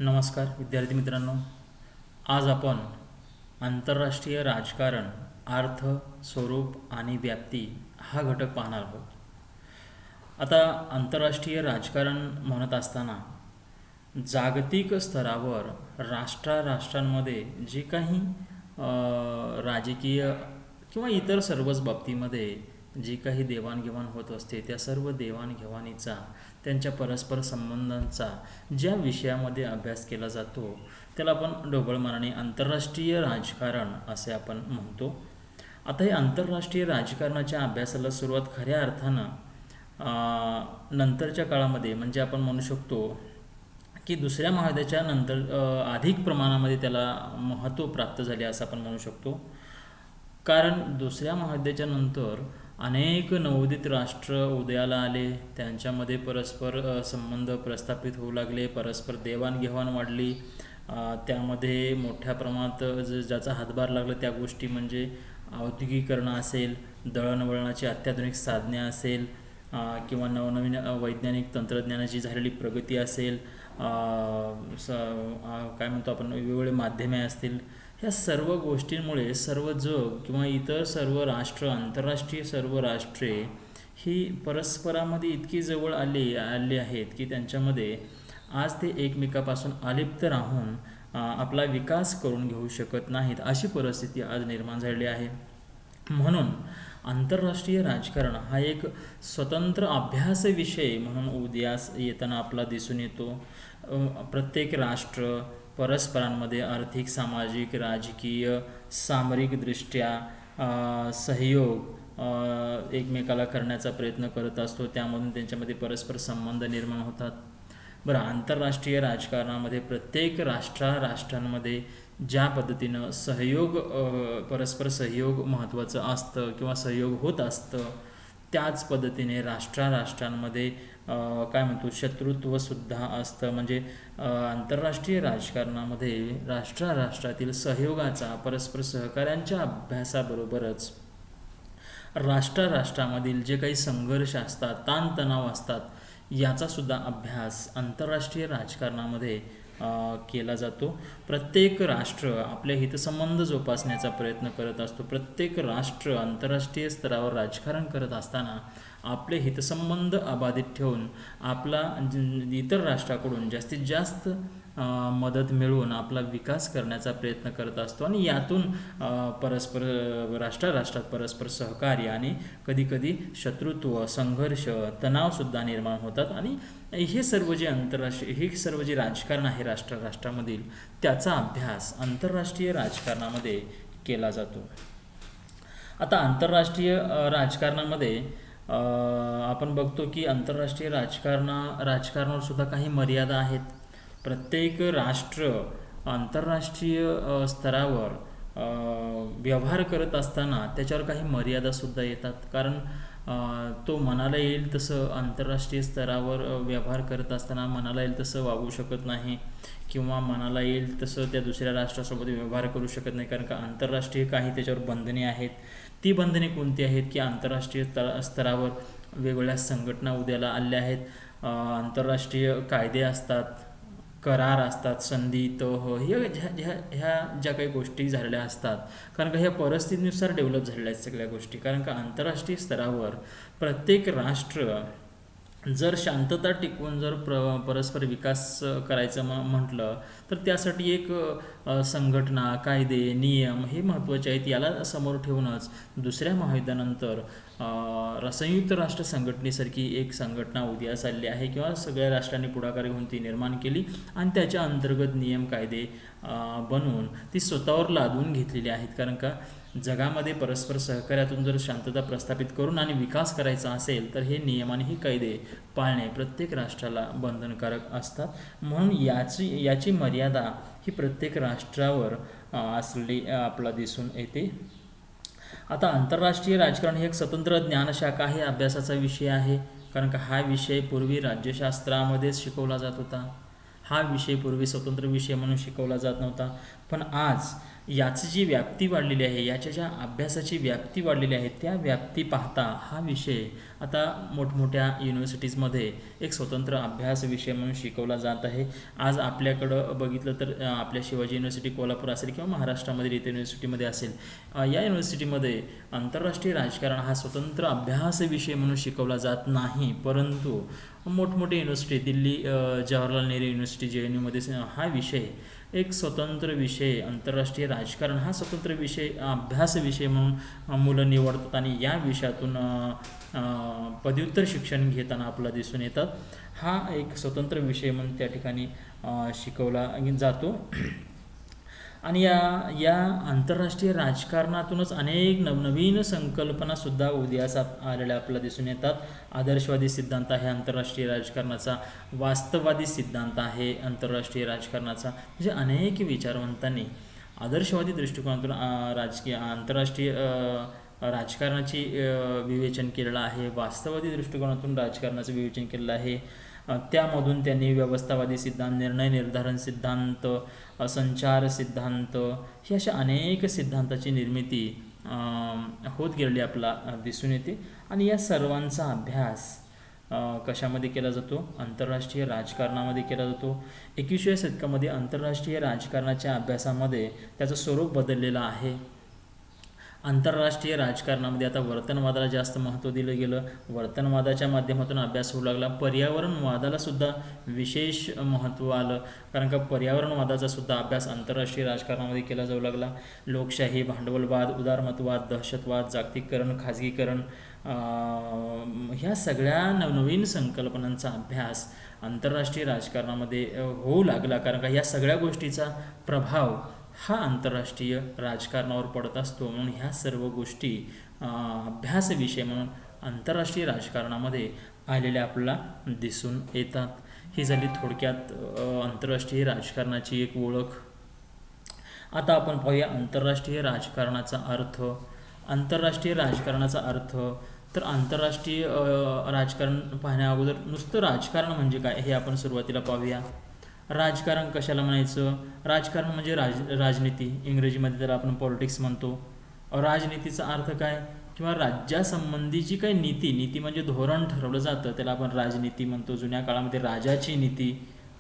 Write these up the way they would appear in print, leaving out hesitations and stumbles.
नमस्कार विद्यार्थी मित्रांनो, आज आपण आंतरराष्ट्रीय राजकारण, अर्थ, स्वरूप आणि व्याप्ती हा घटक पाहणार आहोत. आता आंतरराष्ट्रीय राजकारण म्हणत असताना जागतिक स्तरावर राष्ट्रांमध्ये जे काही राजकीय किंवा इतर सर्वच बाबतीमध्ये जी काही देवाणघेवाण होत असते त्या सर्व देवाणघेवाणीचा, त्यांच्या परस्पर संबंधांचा ज्या विषयामध्ये अभ्यास केला जातो त्याला आपण ढोबळमानाने आंतरराष्ट्रीय राजकारण असे आपण म्हणतो. आता हे आंतरराष्ट्रीय राजकारणाच्या अभ्यासाला सुरुवात खऱ्या अर्थानं नंतरच्या काळामध्ये, म्हणजे आपण म्हणू शकतो की दुसऱ्या महायुद्धाच्या नंतर अधिक प्रमाणामध्ये त्याला महत्त्व प्राप्त झाले असं आपण म्हणू शकतो. कारण दुसऱ्या महायुद्धाच्या नंतर अनेक नवोदित राष्ट्र उदयाला आले, त्यांच्यामध्ये परस्पर संबंध प्रस्थापित होऊ लागले, परस्पर देवाणघेवाण वाढली. त्यामध्ये मोठ्या प्रमाणात ज्याचा हातभार लागला त्या गोष्टी म्हणजे औद्योगिकीकरण असेल, दळणवळणाची अत्याधुनिक साधने असेल, किंवा नवनवीन वैज्ञानिक तंत्रज्ञानाची झालेली प्रगती असेल, काय म्हणतो आपण वेगवेगळे माध्यमे असतील. ह्या सर्व गोष्टींमुळे सर्व जग किंवा इतर सर्व राष्ट्र, आंतरराष्ट्रीय सर्व राष्ट्रे ही परस्परामध्ये इतकी जवळ आली आहेत की त्यांच्यामध्ये आज ते एकमेकापासून अलिप्त राहून आपला विकास करून घेऊ शकत नाहीत, अशी परिस्थिती आज निर्माण झालेली आहे. म्हणून आंतरराष्ट्रीय राजकारण हा एक स्वतंत्र अभ्यास विषय म्हणून उदयास येताना आपला दिसून येतो. प्रत्येक राष्ट्र परस्परांमध्ये आर्थिक, सामाजिक, राजकीय, सामरिकदृष्ट्या सहयोग एकमेकाला करण्याचा प्रयत्न करत असतो. त्यामधून त्यांच्यामध्ये परस्पर संबंध निर्माण होतात. बरं, आंतरराष्ट्रीय राजकारणामध्ये प्रत्येक राष्ट्रांमध्ये ज्या पद्धतीनं परस्पर सहयोग महत्त्वाचं असतं किंवा सहयोग होत असतं, त्याच पद्धतीने राष्ट्रांमध्ये काय म्हणतो शत्रुत्वसुद्धा असतं. म्हणजे आंतरराष्ट्रीय राजकारणामध्ये राष्ट्रातील सहयोगाचा, परस्पर सहकार्यांच्या अभ्यासाबरोबरच राष्ट्रामधील जे काही संघर्ष असतात, ताणतणाव असतात, याचासुद्धा अभ्यास आंतरराष्ट्रीय राजकारणामध्ये केला जातो. प्रत्येक राष्ट्र आपले हितसंबंध जोपासण्याचा प्रयत्न करत असतो. प्रत्येक राष्ट्र आंतरराष्ट्रीय स्तरावर राजकारण करत असताना आपले हितसंबंध अबाधित ठेवून आपला इतर राष्ट्राकडून जास्तीत जास्त मदत मिळवून आपला विकास करण्याचा प्रयत्न करत असतो. आणि यातून परस्पर राष्ट्रात परस्पर सहकार्य आणि कधीकधी शत्रुत्व, संघर्ष, तणावसुद्धा निर्माण होतात. आणि हे सर्व जे राजकारण आहे राष्ट्रामधील, त्याचा अभ्यास आंतरराष्ट्रीय राजकारणामध्ये केला जातो. आता आंतरराष्ट्रीय राजकारणामध्ये आपण बघतो की आंतरराष्ट्रीय राजकारणावर सुद्धा काही मर्यादा आहेत. प्रत्येक राष्ट्र आंतरराष्ट्रीय स्तरावर व्यवहार करत असताना त्याच्यावर काही मर्यादासुद्धा येतात. कारण तो मनाला येईल तसं आंतरराष्ट्रीय स्तरावर व्यवहार करत असताना मनाला येईल तसं वागू शकत नाही, किंवा मनाला येईल तसं त्या दुसऱ्या राष्ट्रासोबत व्यवहार करू शकत नाही. कारण का आंतरराष्ट्रीय काही त्याच्यावर बंधने आहेत. ती बंधने कोणती आहेत की आंतरराष्ट्रीय स्तरावर वेगवेगळ्या संघटना उदयाला आल्या आहेत. आंतरराष्ट्रीय कायदे असतात, करार असतात, संधी, ह्या ज्या काही गोष्टी झालेल्या असतात. कारण का ह्या परिस्थितीनुसार डेव्हलप झालेल्या आहेत सगळ्या गोष्टी. कारण का आंतरराष्ट्रीय स्तरावर प्रत्येक राष्ट्र जर शांतता टिकवून जर परस्पर विकास करायचं म्हटलं तर त्यासाठी एक संघटना, कायदे, नियम हे महत्त्वाचे आहेत. याला समोर ठेवूनच दुसऱ्या महायुद्धानंतर संयुक्त राष्ट्र संघटनेसारखी एक संघटना उदयास आलेली आहे, किंवा सगळ्या राष्ट्रांनी पुढाकार घेऊन ती निर्माण केली आणि त्याच्या अंतर्गत नियम, कायदे बनवून ती स्वतःवर लादून घेतलेली आहेत. कारण का जगामध्ये परस्पर सहकार्यातून जर शांतता प्रस्थापित करून आणि विकास करायचा असेल तर हे नियम आणि हे कायदे पाळणे प्रत्येक राष्ट्राला बंधनकारक असतात. म्हणून याची मर्यादा ही प्रत्येक राष्ट्रावर असलेली आपला दिसून येते. आता आंतरराष्ट्रीय राजकारण ही एक स्वतंत्र ज्ञानशाखा आहे, अभ्यासाचा विषय आहे. कारण का हा विषय पूर्वी राज्यशास्त्रामध्येच शिकवला जात होता. हा विषय पूर्वी स्वतंत्र विषय म्हणून शिकवला जात नव्हता. पण आज याची जी व्याप्ती वाढलेली आहे, याच्या ज्या अभ्यासाची व्याप्ती वाढलेली आहे, त्या व्याप्ती पाहता हा विषय आता मोठमोठ्या युनिव्हर्सिटीजमध्ये एक स्वतंत्र अभ्यास विषय म्हणून शिकवला जात आहे. आज आपल्याकडं बघितलं तर आपल्या शिवाजी युनिव्हर्सिटी कोल्हापूर असेल किंवा महाराष्ट्रामध्ये इतर युनिव्हर्सिटीमध्ये असेल, या युनिव्हर्सिटीमध्ये आंतरराष्ट्रीय राजकारण हा स्वतंत्र अभ्यास विषय म्हणून शिकवला जात नाही, परंतु मोठमोठे युनिव्हर्सिटी, दिल्ली जवाहरलाल नेहरू युनिव्हर्सिटी JNUमध्ये हा विषय एक स्वतंत्र विषय, आंतरराष्ट्रीय राजकारण हा स्वतंत्र विषय, अभ्यास विषय म्हणून मुलं निवडतात आणि या विषयातून पदव्युत्तर शिक्षण घेताना आपल्याला दिसून येतात. हा एक स्वतंत्र विषय म्हणून त्या ठिकाणी शिकवला जातो. आणि या आंतरराष्ट्रीय राजकारणातूनच अनेक नवनवीन संकल्पनासुद्धा उदयास आलेल्या आपल्याला दिसून येतात. आदर्शवादी सिद्धांत आहे आंतरराष्ट्रीय राजकारणाचा, वास्तववादी सिद्धांत आहे आंतरराष्ट्रीय राजकारणाचा. म्हणजे अनेक विचारवंतांनी आदर्शवादी दृष्टिकोनातून आंतरराष्ट्रीय राजकारणाची विवेचन केलेलं आहे, वास्तववादी दृष्टिकोनातून राजकारणाचं विवेचन केलेलं आहे. त्यामधून त्यांनी व्यवस्थावादी सिद्धांत, निर्णय निर्धारण सिद्धांत, संचार सिद्धांत, ही अशा अनेक सिद्धांताची निर्मिती होत गेलेली आपला दिसून येते. आणि या सर्वांचा अभ्यास कशामध्ये केला जातो? आंतरराष्ट्रीय राजकारणामध्ये केला जातो. 21व्या शतकामध्ये आंतरराष्ट्रीय राजकारणाच्या अभ्यासामध्ये त्याचं स्वरूप बदललेलं आहे. आंतरराष्ट्रीय राजकारणामध्ये आता वर्तनवादाला जास्त महत्त्व दिलं गेलं, वर्तनवादाच्या माध्यमातून अभ्यास होऊ लागला. पर्यावरणवादाला सुद्धा विशेष महत्त्व आलं, कारण का पर्यावरणवादाचा सुद्धा अभ्यास आंतरराष्ट्रीय राजकारणामध्ये केला जाऊ लागला. लोकशाही, भांडवलवाद, उदारमतवाद, दहशतवाद, जागतिकीकरण, खाजगीकरण, ह्या सगळ्या नवनवीन संकल्पनांचा अभ्यास आंतरराष्ट्रीय राजकारणामध्ये होऊ लागला, कारण का या सगळ्या गोष्टीचा प्रभाव हा आंतरराष्ट्रीय राजकारणावर पडत असतो. म्हणून ह्या सर्व गोष्टी अभ्यास विषय म्हणून आंतरराष्ट्रीय राजकारणामध्ये आलेल्या आपल्याला दिसून येतात. ही झाली थोडक्यात आंतरराष्ट्रीय राजकारणाची एक ओळख. आता आपण पाहूया आंतरराष्ट्रीय राजकारणाचा अर्थ. आंतरराष्ट्रीय राजकारणाचा अर्थ तर आंतरराष्ट्रीय राजकारण पाहण्या अगोदर नुसतं राजकारण म्हणजे काय हे आपण सुरुवातीला पाहूया. राजकारण कशाला म्हणायचं? राजकारण म्हणजे राजनीती, इंग्रजीमध्ये त्याला आपण पॉलिटिक्स म्हणतो. राजनीतीचा अर्थ काय? किंवा राज्यासंबंधीची काही नीती म्हणजे धोरण ठरवलं जातं, त्याला आपण राजनीती म्हणतो. जुन्या काळामध्ये राजाची नीती,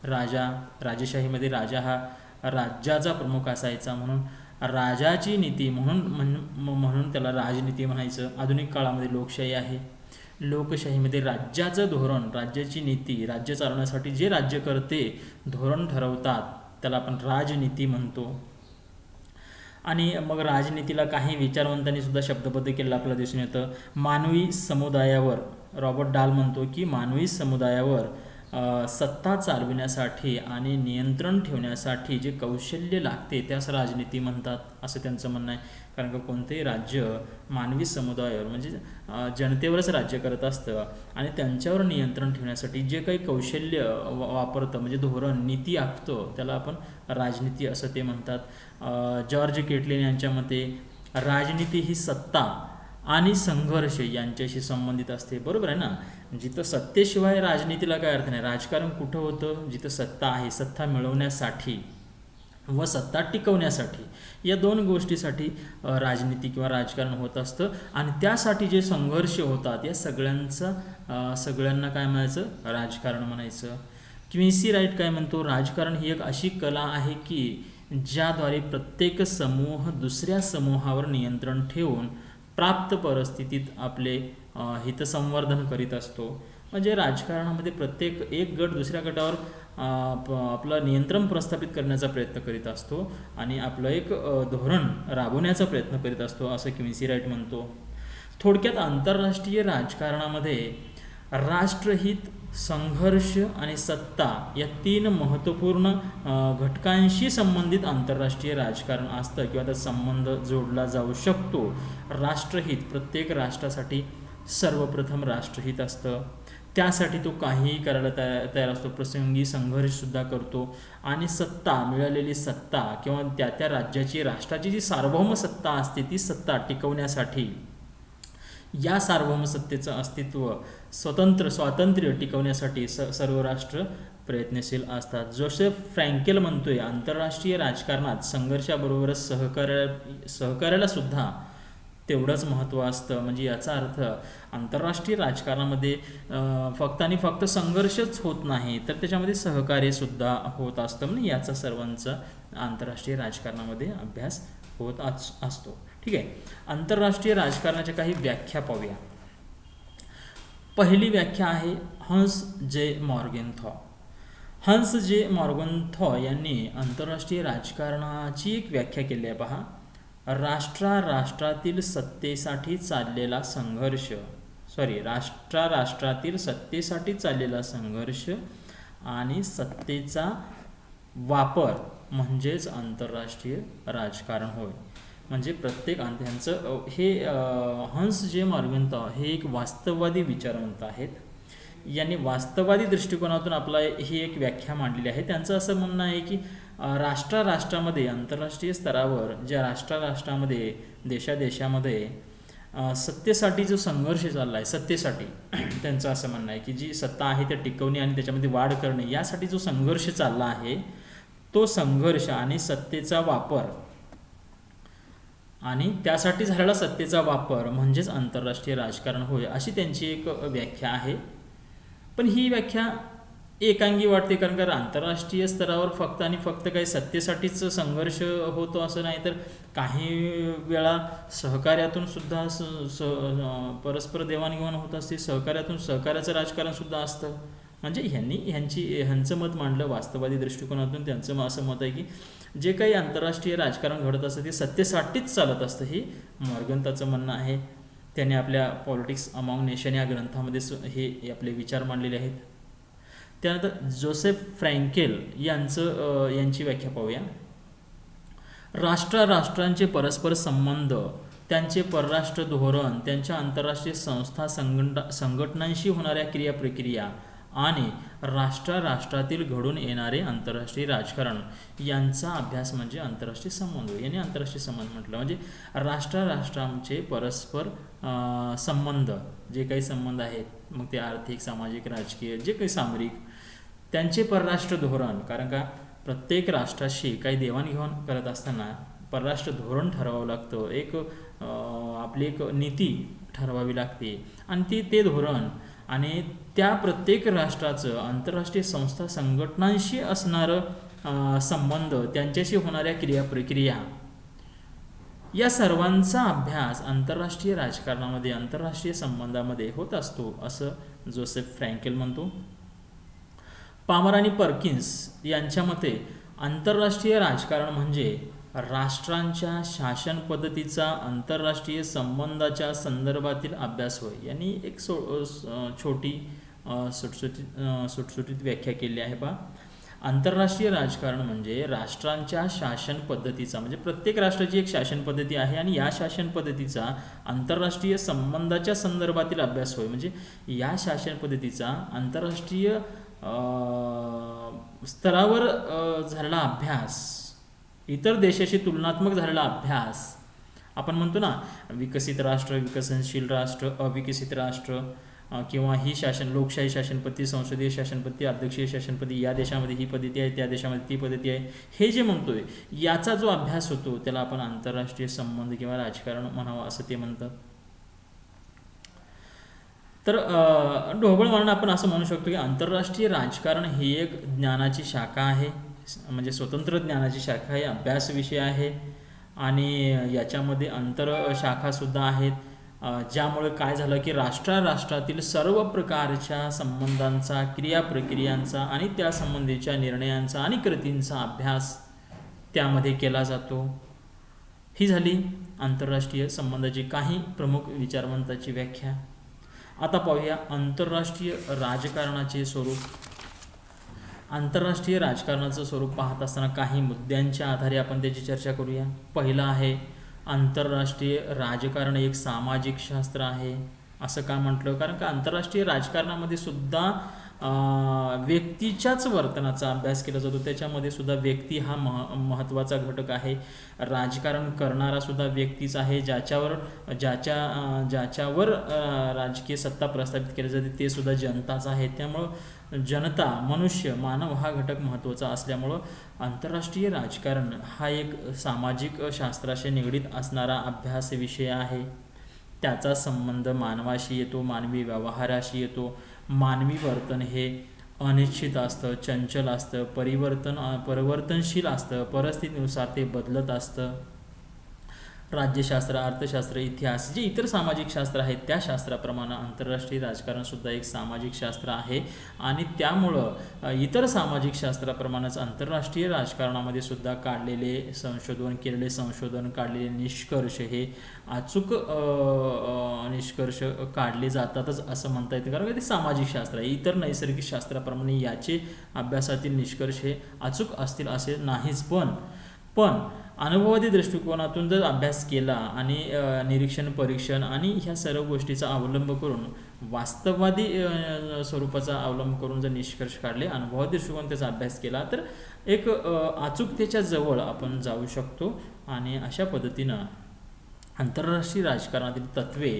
राजेशाहीमध्ये राजा हा राज्याचा प्रमुख असायचा, म्हणून राजाची नीती म्हणून त्याला राजनीती म्हणायचं. आधुनिक काळामध्ये लोकशाही आहे. लोकशाहीमध्ये राज्याचं धोरण, राज्याची नीती, राज्य चालवण्यासाठी जे राज्यकर्ते धोरण ठरवतात त्याला आपण राजनीती म्हणतो. आणि मग राजनीतीला काही विचारवंतांनी सुद्धा शब्दबद्ध केलेलं आपल्याला दिसून येतं. मानवी समुदायावर, रॉबर्ट डाल म्हणतो की मानवी समुदायावर सत्ता चालविण्यासाठी आणि नियंत्रण ठेवण्यासाठी जे कौशल्य लागते त्यास राजनीती म्हणतात, असं त्यांचं म्हणणं आहे. कारण का कोणतेही राज्य मानवी समुदायावर म्हणजे जनतेवरच राज्य करत असतं आणि त्यांच्यावर नियंत्रण ठेवण्यासाठी जे काही कौशल्य वापरतं म्हणजे धोरण, नीती आखतो त्याला आपण राजनीती असं ते म्हणतात. जॉर्ज केटलिन यांच्या मते राजनीती ही सत्ता आणि संघर्ष यांच्याशी संबंधित असते. बरोबर आहे ना? जिथं सत्तेशिवाय राजनीतीला काय अर्थ नाही. राजकारण कुठं होतं? जिथं सत्ता आहे, सत्ता मिळवण्यासाठी व सत्ता टिकवण्यासाठी, या दोन गोष्टीसाठी राजनीती किंवा राजकारण होत असतं. आणि त्यासाठी जे संघर्ष होतात या सगळ्यांना काय म्हणायचं? राजकारण म्हणायचं. क्विन्सी राईट काय म्हणतो? राजकारण ही एक अशी कला आहे की ज्याद्वारे प्रत्येक समूह दुसऱ्या समूहावर नियंत्रण ठेवून प्राप्त परिस्थितीत आपले हितसंवर्धन करीत असतो. म्हणजे राजकारणामध्ये प्रत्येक एक गट दुसऱ्या गटावर आपलं नियंत्रण प्रस्थापित करण्याचा प्रयत्न करीत असतो आणि आपलं एक धोरण राबवण्याचा प्रयत्न करीत असतो, असं क्विन्सी राईट म्हणतो. थोडक्यात आंतरराष्ट्रीय राजकारणामध्ये राष्ट्रहित, संघर्ष आणि सत्ता या तीन महत्त्वपूर्ण घटकांशी संबंधित आंतरराष्ट्रीय राजकारण असतं किंवा त्याचा संबंध जोडला जाऊ शकतो. राष्ट्रहित, प्रत्येक राष्ट्रासाठी सर्वप्रथम राष्ट्रहित असतं, त्यासाठी तो काहीही करायला तयार असतो, प्रसंगी संघर्षसुद्धा करतो. आणि सत्ता, मिळालेली सत्ता किंवा त्या राज्याची, राष्ट्राची जी सार्वभौम सत्ता असते ती सत्ता टिकवण्यासाठी, या सार्वभौम सत्तेचं अस्तित्व, स्वातंत्र्य टिकवण्यासाठी सर्व राष्ट्र प्रयत्नशील असतात. जोसेफ फ्रँकेल म्हणतोय आंतरराष्ट्रीय राजकारणात संघर्षाबरोबरच सहकार्याला सुद्धा तेवढंच महत्त्व असतं. म्हणजे याचा अर्थ आंतरराष्ट्रीय राजकारणामध्ये फक्त आणि फक्त संघर्षच होत नाही, तर त्याच्यामध्ये सहकार्यसुद्धा होत असतं. म्हणजे याचा सर्वांचा आंतरराष्ट्रीय राजकारणामध्ये अभ्यास होत असतो. ठीक आहे. आंतरराष्ट्रीय राजकारणाच्या काही व्याख्या पाहूया. पहिली व्याख्या आहे हन्स जे मॉर्गेनथॉ. हन्स जे मॉर्गेनथॉ यांनी आंतरराष्ट्रीय राजकारणाची एक व्याख्या केली आहे पहा. राष्ट्रातील सत्तेसाठी चाललेला संघर्ष आणि सत्तेचा वापर म्हणजेच आंतरराष्ट्रीय राजकारण होय. म्हणजे प्रत्येक ह्यांचं हे हन्स जे मॉर्गेनथॉ हे एक वास्तववादी विचारवंत आहेत. यांनी वास्तववादी दृष्टिकोनातून आपला ही एक व्याख्या मांडलेली आहे. त्यांचं असं म्हणणं आहे की राष्ट्रामध्ये आंतरराष्ट्रीय स्तरावर ज्या राष्ट्रामध्ये देशामध्ये सत्तेसाठी जो संघर्ष चालला आहे, सत्तेसाठी त्यांचं असं म्हणणं आहे की जी सत्ता आहे ते टिकवणे आणि त्याच्यामध्ये वाढ करणे यासाठी जो संघर्ष चालला आहे, तो संघर्ष आणि सत्तेचा वापर आणि त्यासाठी झालेला सत्तेचा वापर म्हणजेच आंतरराष्ट्रीय राजकारण होय, अशी त्यांची एक व्याख्या आहे. पण ही व्याख्या एकांगी वाटते, कारण का आंतरराष्ट्रीय स्तरावर फक्त आणि फक्त काही सत्तेसाठीच संघर्ष होतो असं नाही, तर काही वेळा सहकार्यातून सुद्धा परस्पर देवाणघेवाण होत असते. सहकार्याचं राजकारण सुद्धा असतं. म्हणजे ह्यांचं मत मांडलं वास्तववादी दृष्टिकोनातून. त्यांचं असं मत आहे की जे काही आंतरराष्ट्रीय राजकारण घडत असतं ते सत्तेसाठीच चालत असतं, हे मॉर्गेनथॉचं म्हणणं आहे. त्याने आपल्या पॉलिटिक्स अमॉंग नेशन या ग्रंथामध्ये हे आपले विचार मांडलेले आहेत. त्यानंतर जोसेफ फ्रँकेल यांची व्याख्या पाहूया. राष्ट्रांचे परस्पर संबंध, त्यांचे परराष्ट्र धोरण, त्यांच्या आंतरराष्ट्रीय संस्था संघटनांशी होणाऱ्या क्रियाप्रक्रिया आणि राष्ट्रातील घडून येणारे आंतरराष्ट्रीय राजकारण यांचा अभ्यास म्हणजे आंतरराष्ट्रीय संबंध. यांनी आंतरराष्ट्रीय संबंध म्हटलं म्हणजे राष्ट्रांचे परस्पर संबंध, जे काही संबंध आहेत, मग ते आर्थिक, सामाजिक, राजकीय, जे काही सामरिक, त्यांचे परराष्ट्र धोरण, कारण का प्रत्येक राष्ट्राशी काही देवाणघेवाण करत असताना परराष्ट्र धोरण ठरवावं लागतं. आपली एक नीती ठरवावी लागते आणि ते धोरण आणि त्या प्रत्येक राष्ट्राचं आंतरराष्ट्रीय संस्था संघटनांशी असणारं संबंध, त्यांच्याशी होणाऱ्या क्रियाप्रक्रिया, या सर्वांचा अभ्यास आंतरराष्ट्रीय राजकारणामध्ये, आंतरराष्ट्रीय संबंधामध्ये होत असतो, असं जोसेफ फ्रँकेल म्हणतो. पामर आणि पर्किन्स यांच्या मते आंतरराष्ट्रीय राजकारण म्हणजे राष्ट्रांच्या शासन पद्धतीचा आंतरराष्ट्रीय संबंधाच्या संदर्भातील अभ्यास होय. यांनी एक छोटी सुटसुटीत व्याख्या केली आहे पहा. आंतरराष्ट्रीय राजकारण म्हणजे राष्ट्रांच्या शासन पद्धतीचा, म्हणजे प्रत्येक राष्ट्राची एक शासन पद्धती आहे आणि या शासन पद्धतीचा आंतरराष्ट्रीय संबंधाच्या संदर्भातील अभ्यास होय. म्हणजे या शासन पद्धतीचा आंतरराष्ट्रीय स्तरावर झालेला अभ्यास, इतर देशाशी तुलनात्मक झालेला अभ्यास, आपण म्हणतो ना विकसित राष्ट्र, विकसनशील राष्ट्र, अविकसित राष्ट्र, किंवा ही लोकशाही शासन पद्धती, संसदीय शासन पद्धती, अध्यक्षीय शासन पद्धती, या देशामध्ये ही पद्धती आहे, त्या देशामध्ये ती पद्धती आहे, हे जे म्हणतोय याचा जो अभ्यास होतो त्याला आपण आंतरराष्ट्रीय संबंध किंवा राजकारण म्हणावं असं ते म्हणतात. तर ढोबळ मारून आपण असं म्हणू शकतो की आंतरराष्ट्रीय राजकारण ही एक ज्ञानाची शाखा आहे, म्हणजे स्वतंत्र ज्ञानाची शाखा आहे, अभ्यास विषय आहे आणि याच्यामध्ये आंतरशाखासुद्धा आहेत. ज्यामुळे काय झालं की राष्ट्रातील सर्व प्रकारच्या संबंधांचा, क्रियाप्रक्रियांचा आणि त्या संबंधीच्या निर्णयांचा आणि कृतींचा अभ्यास त्यामध्ये केला जातो. ही झाली आंतरराष्ट्रीय संबंधाची काही प्रमुख विचारवंताची व्याख्या. आता पाहूया आंतरराष्ट्रीय राजकारणाचे स्वरूप. आंतरराष्ट्रीय राजकारणाचं स्वरूप पाहत असताना काही मुद्द्यांच्या आधारे आपण त्याची चर्चा करूया. पहिला आहे आंतरराष्ट्रीय राजकारण एक सामाजिक शास्त्र आहे. असं का म्हटलं? कारण का आंतरराष्ट्रीय राजकारणामध्ये सुद्धा व्यक्तीच्याच वर्तनाचा अभ्यास केला जातो. त्याच्यामध्ये सुद्धा व्यक्ती हा महत्त्वाचा घटक आहे. राजकारण करणारा सुद्धा व्यक्तीच आहे. ज्याच्यावर राजकीय सत्ता प्रस्थापित केली जाते ते सुद्धा जनताच आहे. त्यामुळं जनता, मनुष्य, मानव हा घटक महत्त्वाचा असल्यामुळं आंतरराष्ट्रीय राजकारण हा एक सामाजिक शास्त्राशी निगडीत असणारा अभ्यास विषय आहे. त्याचा संबंध मानवाशी येतो, मानवी व्यवहाराशी येतो. मानवी वर्तन हे अनिश्चित असतं, चंचल असतं, परिवर्तनशील असतं, परिस्थितीनुसार ते बदलत असतं. राज्यशास्त्र, अर्थशास्त्र, इतिहास जे इतर सामाजिक शास्त्र आहेत त्या शास्त्राप्रमाणे आंतरराष्ट्रीय राजकारणसुद्धा एक सामाजिक शास्त्र आहे. आणि त्यामुळं इतर सामाजिक शास्त्राप्रमाणेच आंतरराष्ट्रीय राजकारणामध्ये सुद्धा केलेले संशोधन, काढलेले निष्कर्ष हे अचूक निष्कर्ष काढले जातातच असं म्हणता येतं. कारण ते सामाजिक शास्त्र आहे. इतर नैसर्गिक शास्त्राप्रमाणे याचे अभ्यासातील निष्कर्ष हे अचूक असतील असे नाहीच. पण अनुभववादी दृष्टिकोनातून जर अभ्यास केला आणि निरीक्षण, परीक्षण आणि ह्या सर्व गोष्टीचा अवलंब करून, वास्तववादी स्वरूपाचा अवलंब करून जर निष्कर्ष काढले, अनुभववादी दृष्टिकोन त्याचा अभ्यास केला तर एक अचूकतेच्या जवळ आपण जाऊ शकतो. आणि अशा पद्धतीनं आंतरराष्ट्रीय राजकारणातील तत्त्वे,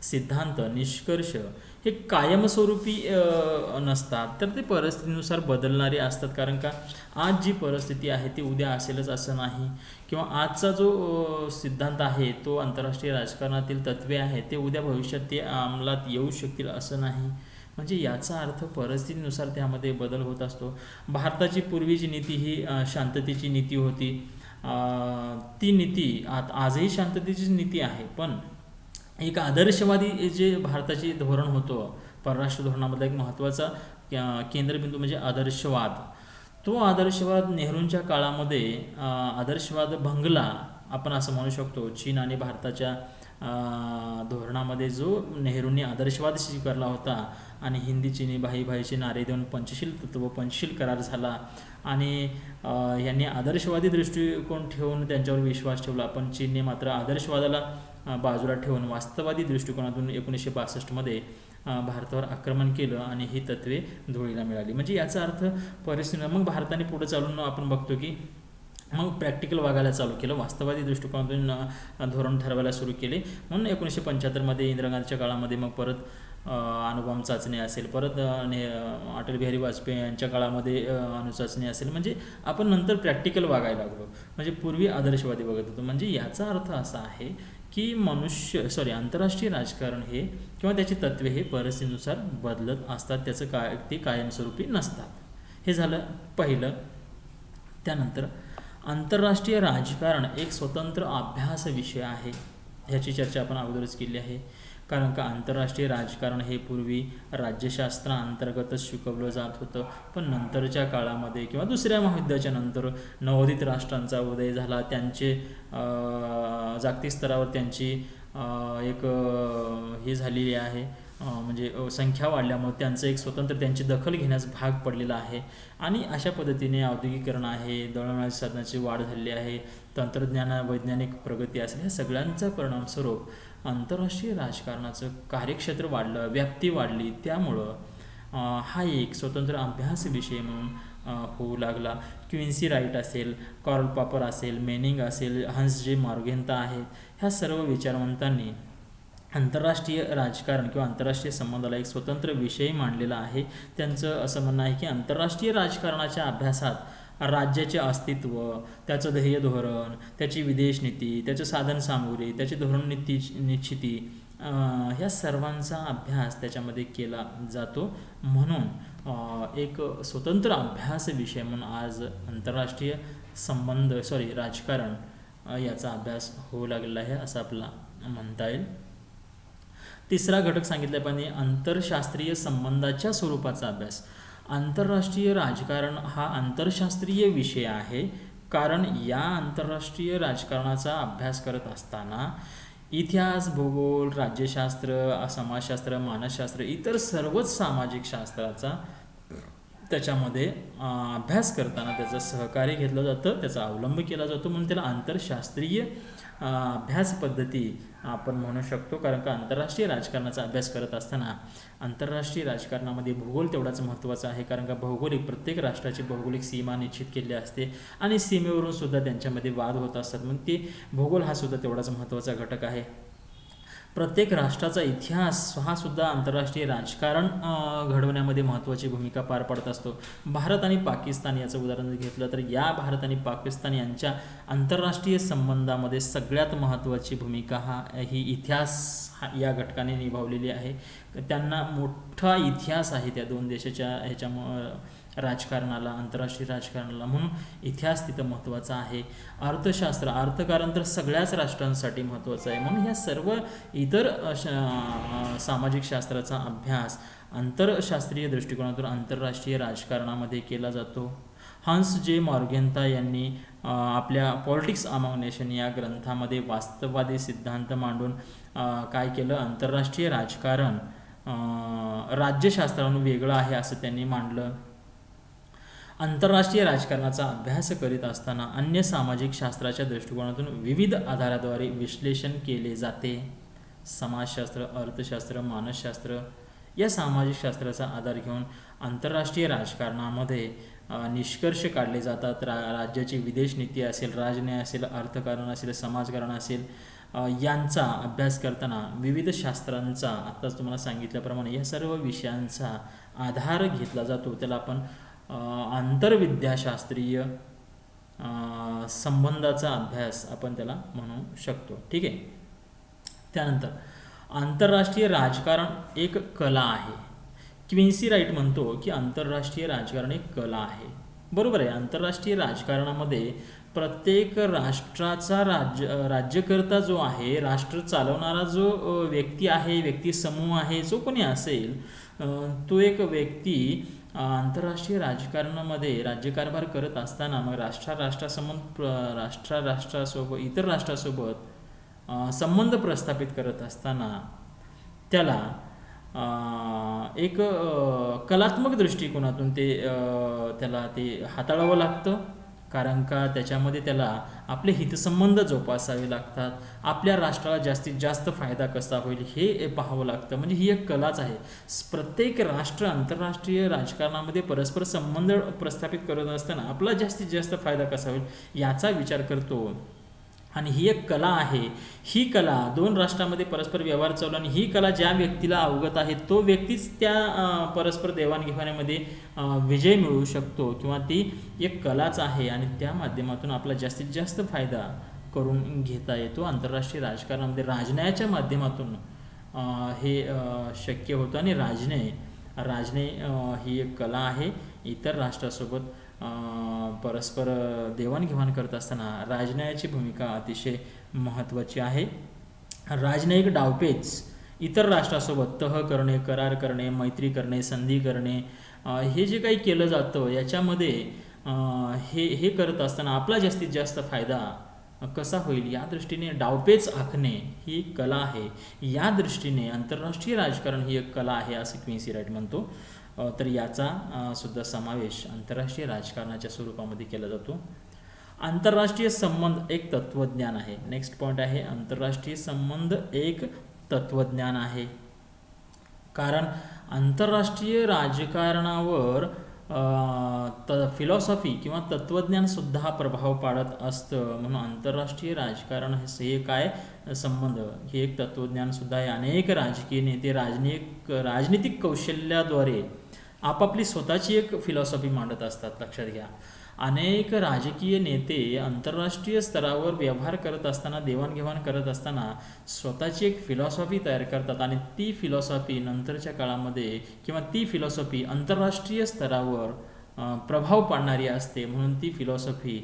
सिद्धांत, निष्कर्ष हे कायमस्वरूपी नसतात, तर ते परिस्थितीनुसार बदलणारे असतात. कारण का आज जी परिस्थिती आहे ती उद्या असेलच असं नाही, किंवा आजचा जो सिद्धांत आहे तो आंतरराष्ट्रीय राजकारणातील तत्त्वे आहे ते उद्या भविष्यात ते अंमलात येऊ शकतील असं नाही. म्हणजे याचा अर्थ परिस्थितीनुसार त्यामध्ये बदल होत असतो. भारताची पूर्वीची नीती ही शांततेची नीती होती. ती नीती आजही शांततेची नीती आहे. पण एक आदर्शवादी जे भारताची धोरण होतं, परराष्ट्र धोरणामधला एक महत्त्वाचा केंद्रबिंदू म्हणजे आदर्शवाद. तो आदर्शवाद नेहरूंच्या काळामध्ये आदर्शवाद भंगला, आपण असं म्हणू शकतो. चीन आणि भारताच्या धोरणामध्ये जो नेहरूंनी आदर्शवाद स्वीकारला होता आणि हिंदी चीनी भाईचे नारे देऊन पंचशील करार झाला आणि यांनी आदर्शवादी दृष्टिकोन ठेवून त्यांच्यावर विश्वास ठेवला. पण चीनने मात्र आदर्शवादाला बाजूला ठेवून वास्तववादी दृष्टिकोनातून 1962 भारतावर आक्रमण केलं आणि ही तत्त्वे धुळीला मिळाली. म्हणजे याचा अर्थ परिस्थिती मग भारताने पुढे चालून आपण बघतो की मग प्रॅक्टिकल वागायला चालू केलं, वास्तववादी दृष्टिकोनातून धोरण ठरवायला सुरू केले. म्हणून 1975 इंदिरा गांधीच्या काळामध्ये मग परत अणुबॉम्ब चाचणी असेल, परत अटल बिहारी वाजपेयी यांच्या काळामध्ये अणुचाचणी असेल. म्हणजे आपण नंतर प्रॅक्टिकल वागायला लागलो. म्हणजे पूर्वी आदर्शवादी बघत होतो. म्हणजे याचा अर्थ असा आहे की आंतरराष्ट्रीय राजकारण हे किंवा त्याची तत्त्वे हे परिस्थितीनुसार बदलत असतात. त्याचं ते कायमस्वरूपी नसतात. हे झालं पहिलं. त्यानंतर आंतरराष्ट्रीय राजकारण एक स्वतंत्र अभ्यास विषय आहे. ह्याची चर्चा आपण अगोदरच केली आहे. कारण का आंतरराष्ट्रीय राजकारण हे पूर्वी राज्यशास्त्राअंतर्गतच शिकवलं जात होतं. पण नंतरच्या काळामध्ये किंवा दुसऱ्या महायुद्धाच्या नंतर नवोदित राष्ट्रांचा उदय झाला. त्यांचे जागतिक स्तरावर त्यांची एक हे झालेली आहे, म्हणजे संख्या वाढल्यामुळे त्यांचं एक स्वतंत्र त्यांची दखल घेण्यास भाग पडलेला आहे. आणि अशा पद्धतीने औद्योगिकरण आहे, दळणवळणाच्या साधनाची वाढ झालेली आहे, वैज्ञानिक प्रगती असेल, ह्या सगळ्यांचा परिणामस्वरूप आंतरराष्ट्रीय राजकारणाचं कार्यक्षेत्र वाढलं, व्याप्ती वाढली. त्यामुळं हा एक स्वतंत्र अभ्यास विषय म्हणून होऊ लागला. क्विन्सी राईट असेल, कार्ल पॉपर असेल, मेनिंग असेल, हन्स जे मॉर्गेन्ता आहेत, ह्या सर्व विचारवंतांनी आंतरराष्ट्रीय राजकारण किंवा आंतरराष्ट्रीय संबंधाला एक स्वतंत्र विषय मांडलेला आहे. त्यांचं असं म्हणणं आहे की आंतरराष्ट्रीय राजकारणाच्या अभ्यासात राज्याचे अस्तित्व, त्याचं ध्येय धोरण, त्याची विदेश नीती, त्याचं साधन सामुग्री, त्याची धोरण निश्चिती, ह्या सर्वांचा अभ्यास त्याच्यामध्ये केला जातो. म्हणून एक स्वतंत्र अभ्यास विषय म्हणून आज आंतरराष्ट्रीय राजकारण याचा अभ्यास होऊ लागलेला आहे असं आपला म्हणता येईल. तिसरा घटक सांगितल्याप्रमाणे आंतरशास्त्रीय संबंधाच्या स्वरूपाचा अभ्यास. आंतरराष्ट्रीय राजकारण हा आंतरशास्त्रीय विषय आहे. कारण या आंतरराष्ट्रीय राजकारणाचा अभ्यास करत असताना इतिहास, भूगोल, राज्यशास्त्र, समाजशास्त्र, मानसशास्त्र, इतर सर्वच सामाजिक शास्त्राचा त्याच्यामध्ये अभ्यास करताना त्याचं सहकार्य घेतलं जातं, त्याचा अवलंब केला जातो, म्हणून त्याला आंतरशास्त्रीय अभ्यास पद्धती आपण म्हणू शकतो. कारण का आंतरराष्ट्रीय राजकारणाचा अभ्यास करत असताना आंतरराष्ट्रीय राजकारणामध्ये भूगोल तेवढाच महत्त्वाचा आहे. कारण का भौगोलिक प्रत्येक राष्ट्राची भौगोलिक सीमा निश्चित केलेली असते आणि सीमेवरून सुद्धा त्यांच्यामध्ये वाद होत असतात, मग ते भूगोल हा सुद्धा तेवढाच महत्त्वाचा घटक आहे. प्रत्येक राष्ट्राचा इतिहास हा सुद्धा आंतरराष्ट्रीय राजकारण घडवण्यामध्ये महत्त्वाची भूमिका पार पाडत असतो. भारत आणि पाकिस्तान याचं उदाहरण घेतलं तर या भारत आणि पाकिस्तान यांच्या आंतरराष्ट्रीय संबंधामध्ये सगळ्यात महत्त्वाची भूमिका ही इतिहास या घटकाने निभावलेली आहे. त्यांना मोठा इतिहास आहे त्या दोन देशाच्या राजकारणाला, आंतरराष्ट्रीय राजकारणाला, म्हणून इतिहास तिथं महत्त्वाचा आहे. अर्थशास्त्र, अर्थकारण तर सगळ्याच राष्ट्रांसाठी महत्त्वाचं आहे, म्हणून ह्या सर्व इतर सामाजिक शास्त्राचा अभ्यास आंतरशास्त्रीय दृष्टिकोनातून आंतरराष्ट्रीय राजकारणामध्ये केला जातो. हंस जे मॉर्गेन्था यांनी आपल्या पॉलिटिक्स अमॉंग नेशन या ग्रंथामध्ये वास्तववादी सिद्धांत मांडून काय केलं, आंतरराष्ट्रीय राजकारण राज्यशास्त्रावरून वेगळं आहे असं त्यांनी मांडलं. आंतरराष्ट्रीय राजकारणाचा अभ्यास करीत असताना अन्य सामाजिक शास्त्राच्या दृष्टिकोनातून विविध आधाराद्वारे विश्लेषण केले जाते. समाजशास्त्र, अर्थशास्त्र, मानसशास्त्र या सामाजिक शास्त्राचा आधार घेऊन आंतरराष्ट्रीय राजकारणामध्ये निष्कर्ष काढले जातात. राज्याची विदेश नीती असेल, राजन्याय असेल, अर्थकारण असेल, समाजकारण असेल, यांचा अभ्यास करताना विविध शास्त्रांचा, आत्ताच तुम्हाला सांगितल्याप्रमाणे या सर्व विषयांचा आधार घेतला जातो. त्याला आपण आंतरविद्याशास्त्रीय संबंधाचा अभ्यास आपण त्याला म्हणू शकतो. ठीक आहे. त्यानंतर आंतरराष्ट्रीय राजकारण एक कला आहे. क्विन्सी राईट म्हणतो की आंतरराष्ट्रीय राजकारण एक कला आहे. बरोबर आहे. आंतरराष्ट्रीय राजकारणामध्ये प्रत्येक राष्ट्राचा राज्यकर्ता जो आहे, राष्ट्र चालवणारा जो व्यक्ती आहे, व्यक्ती समूह आहे, जो कोणी असेल, तो एक व्यक्ती आंतरराष्ट्रीय राजकारणामध्ये राज्यकारभार करत असताना मग राष्ट्रासोबत इतर राष्ट्रासोबत संबंध प्रस्थापित करत असताना त्याला एक कलात्मक दृष्टिकोनातून त्याला ते हाताळावं लागतं. कारण का त्याच्यामध्ये त्याला आपले हितसंबंध जोपासावे लागतात. आपल्या राष्ट्राला जास्तीत जास्त फायदा कसा होईल हे पाहावं लागतं. म्हणजे ही एक कलाच आहे. प्रत्येक राष्ट्र आंतरराष्ट्रीय राजकारणामध्ये परस्पर संबंध प्रस्थापित करत असताना आपला जास्तीत जास्त फायदा कसा होईल याचा विचार करतो. आणि ही एक कला आहे. ही कला दोन राष्ट्रांमध्ये परस्पर व्यवहार चालू, आणि ही कला ज्या व्यक्तीला अवगत आहे तो व्यक्तीच त्या परस्पर देवाणघेवाणीमध्ये विजय मिळवू शकतो, किंवा ती एक कलाच आहे आणि त्या माध्यमातून आपला जास्तीत जास्त फायदा करून घेता येतो. आंतरराष्ट्रीय राजकारणामध्ये राजन्यायाच्या माध्यमातून हे शक्य होतं. आणि राजन्याय ही एक कला आहे. इतर राष्ट्रासोबत परस्पर देवाणघेवाण करत असताना राजन्यायाची भूमिका अतिशय महत्त्वाची आहे. राजनैतिक डावपेच इतर राष्ट्रासोबत तह करणे, करार करणे, मैत्री करणे, संधी करणे, हे जे काही केलं जातं याच्यामध्ये हे करत असताना आपला जास्तीत जास्त फायदा कसा होईल या दृष्टीने डावपेच आखणे ही एक कला आहे. या दृष्टीने आंतरराष्ट्रीय राजकारण ही एक कला आहे असं क्विन्सी राईट म्हणतो. तर याचा सुद्धा समावेश आंतरराष्ट्रीय राजकारणाच्या स्वरूपामध्ये केला जातो. आंतरराष्ट्रीय संबंध एक तत्त्वज्ञान आहे. नेक्स्ट पॉईंट आहे आंतरराष्ट्रीय संबंध एक तत्त्वज्ञान आहे. कारण आंतरराष्ट्रीय राजकारणावर फिलॉसॉफी किंवा तत्त्वज्ञानसुद्धा प्रभाव पाडत असतं. म्हणून आंतरराष्ट्रीय राजकारण हे काय संबंध हे एक तत्त्वज्ञानसुद्धा आहे. अनेक राजकीय नेते राजनीतिक कौशल्याद्वारे आपापली स्वतःची एक फिलॉसॉफी मांडत असतात. लक्षात घ्या, अनेक राजकीय नेते आंतरराष्ट्रीय स्तरावर व्यवहार करत असताना, देवाणघेवाण करत असताना स्वतःची एक फिलॉसॉफी तयार करतात आणि ती फिलॉसॉफी नंतरच्या काळामध्ये किंवा ती फिलॉसॉफी आंतरराष्ट्रीय स्तरावर प्रभाव पाडणारी असते. म्हणून ती फिलॉसॉफी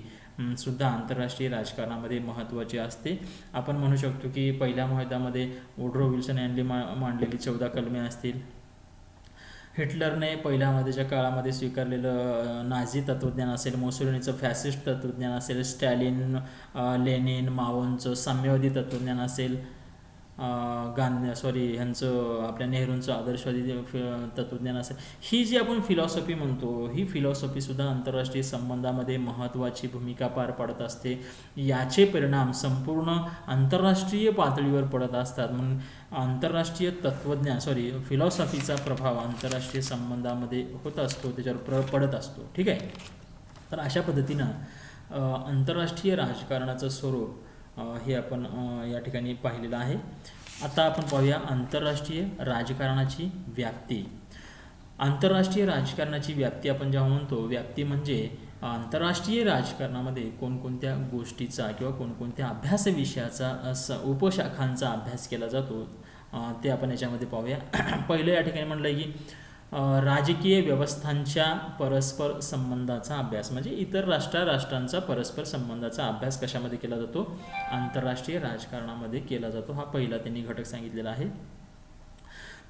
सुद्धा आंतरराष्ट्रीय राजकारणामध्ये महत्त्वाची असते. आपण म्हणू शकतो की पहिल्या महायुद्धामध्ये वुड्रो विल्सन यांनी मांडलेली 14 कलमे असतील. हिटलरने पहिल्या मध्ये काळामध्ये स्वीकारलेलं नाझी तत्त्वज्ञान असेल, मोसोलिनीचं फॅसिस्ट तत्त्वज्ञान असेल, स्टॅलिन, लेनिन, माओंचं साम्यवादी तत्त्वज्ञान असेल, ह्यांचं आपल्या नेहरूंचं आदर्शवादी तत्त्वज्ञान असेल, ही जी आपण फिलॉसॉफी म्हणतो, ही फिलॉसॉफीसुद्धा आंतरराष्ट्रीय संबंधामध्ये महत्त्वाची भूमिका पार पाडत असते. याचे परिणाम संपूर्ण आंतरराष्ट्रीय पातळीवर पडत असतात. म्हणून आंतरराष्ट्रीय फिलॉसॉफीचा प्रभाव आंतरराष्ट्रीय संबंधामध्ये होत असतो, त्याच्यावर पडत असतो. ठीक आहे. तर अशा पद्धतीनं आंतरराष्ट्रीय राजकारणाचं स्वरूप हे आपण या ठिकाणी पाहिलेलं आहे. आता आपण पाहूया आंतरराष्ट्रीय राजकारणाची व्याप्ती. आंतरराष्ट्रीय राजकारणाची व्याप्ती आपण जेव्हा म्हणतो, व्याप्ती म्हणजे आंतरराष्ट्रीय राजकारणामध्ये कोणकोणत्या गोष्टीचा किंवा कोणकोणत्या अभ्यास विषयाचा उपशाखांचा अभ्यास केला जातो ते आपण याच्यामध्ये पाहूया. पहिलं या ठिकाणी म्हणलं की राजकीय व्यवस्थांच्या परस्पर संबंधाचा अभ्यास, म्हणजे इतर राष्ट्रांचा परस्पर संबंधाचा अभ्यास कशामध्ये केला जातो? आंतरराष्ट्रीय राजकारणामध्ये केला जातो. हा पहिला त्यांनी घटक सांगितलेला आहे.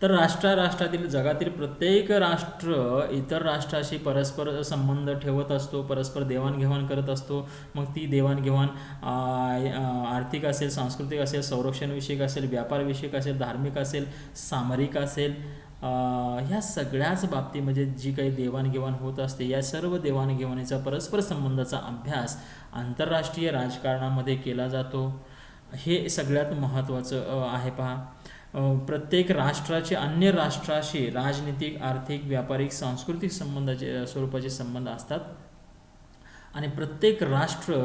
तर राष्ट्रातील जगातील प्रत्येक राष्ट्र इतर राष्ट्राशी परस्पर संबंध ठेवत असतो, परस्पर देवाणघेवाण करत असतो. मग ती देवाणघेवाण आर्थिक असेल, सांस्कृतिक असेल, संरक्षणविषयक असेल, व्यापारविषयक असेल, धार्मिक असेल, सामरिक असेल, ह्या सगळ्याच बाबतीमध्ये जी काही देवाणघेवाण होत असते, या सर्व देवाणघेवाणीचा परस्पर संबंधाचा अभ्यास आंतरराष्ट्रीय राजकारणामध्ये केला जातो. हे सगळ्यात महत्त्वाचं आहे. पहा, प्रत्येक राष्ट्राचे अन्य राष्ट्राशी राजनीतिक, आर्थिक, व्यापारिक, सांस्कृतिक स्वरूपाचे संबंध असतात आणि प्रत्येक राष्ट्र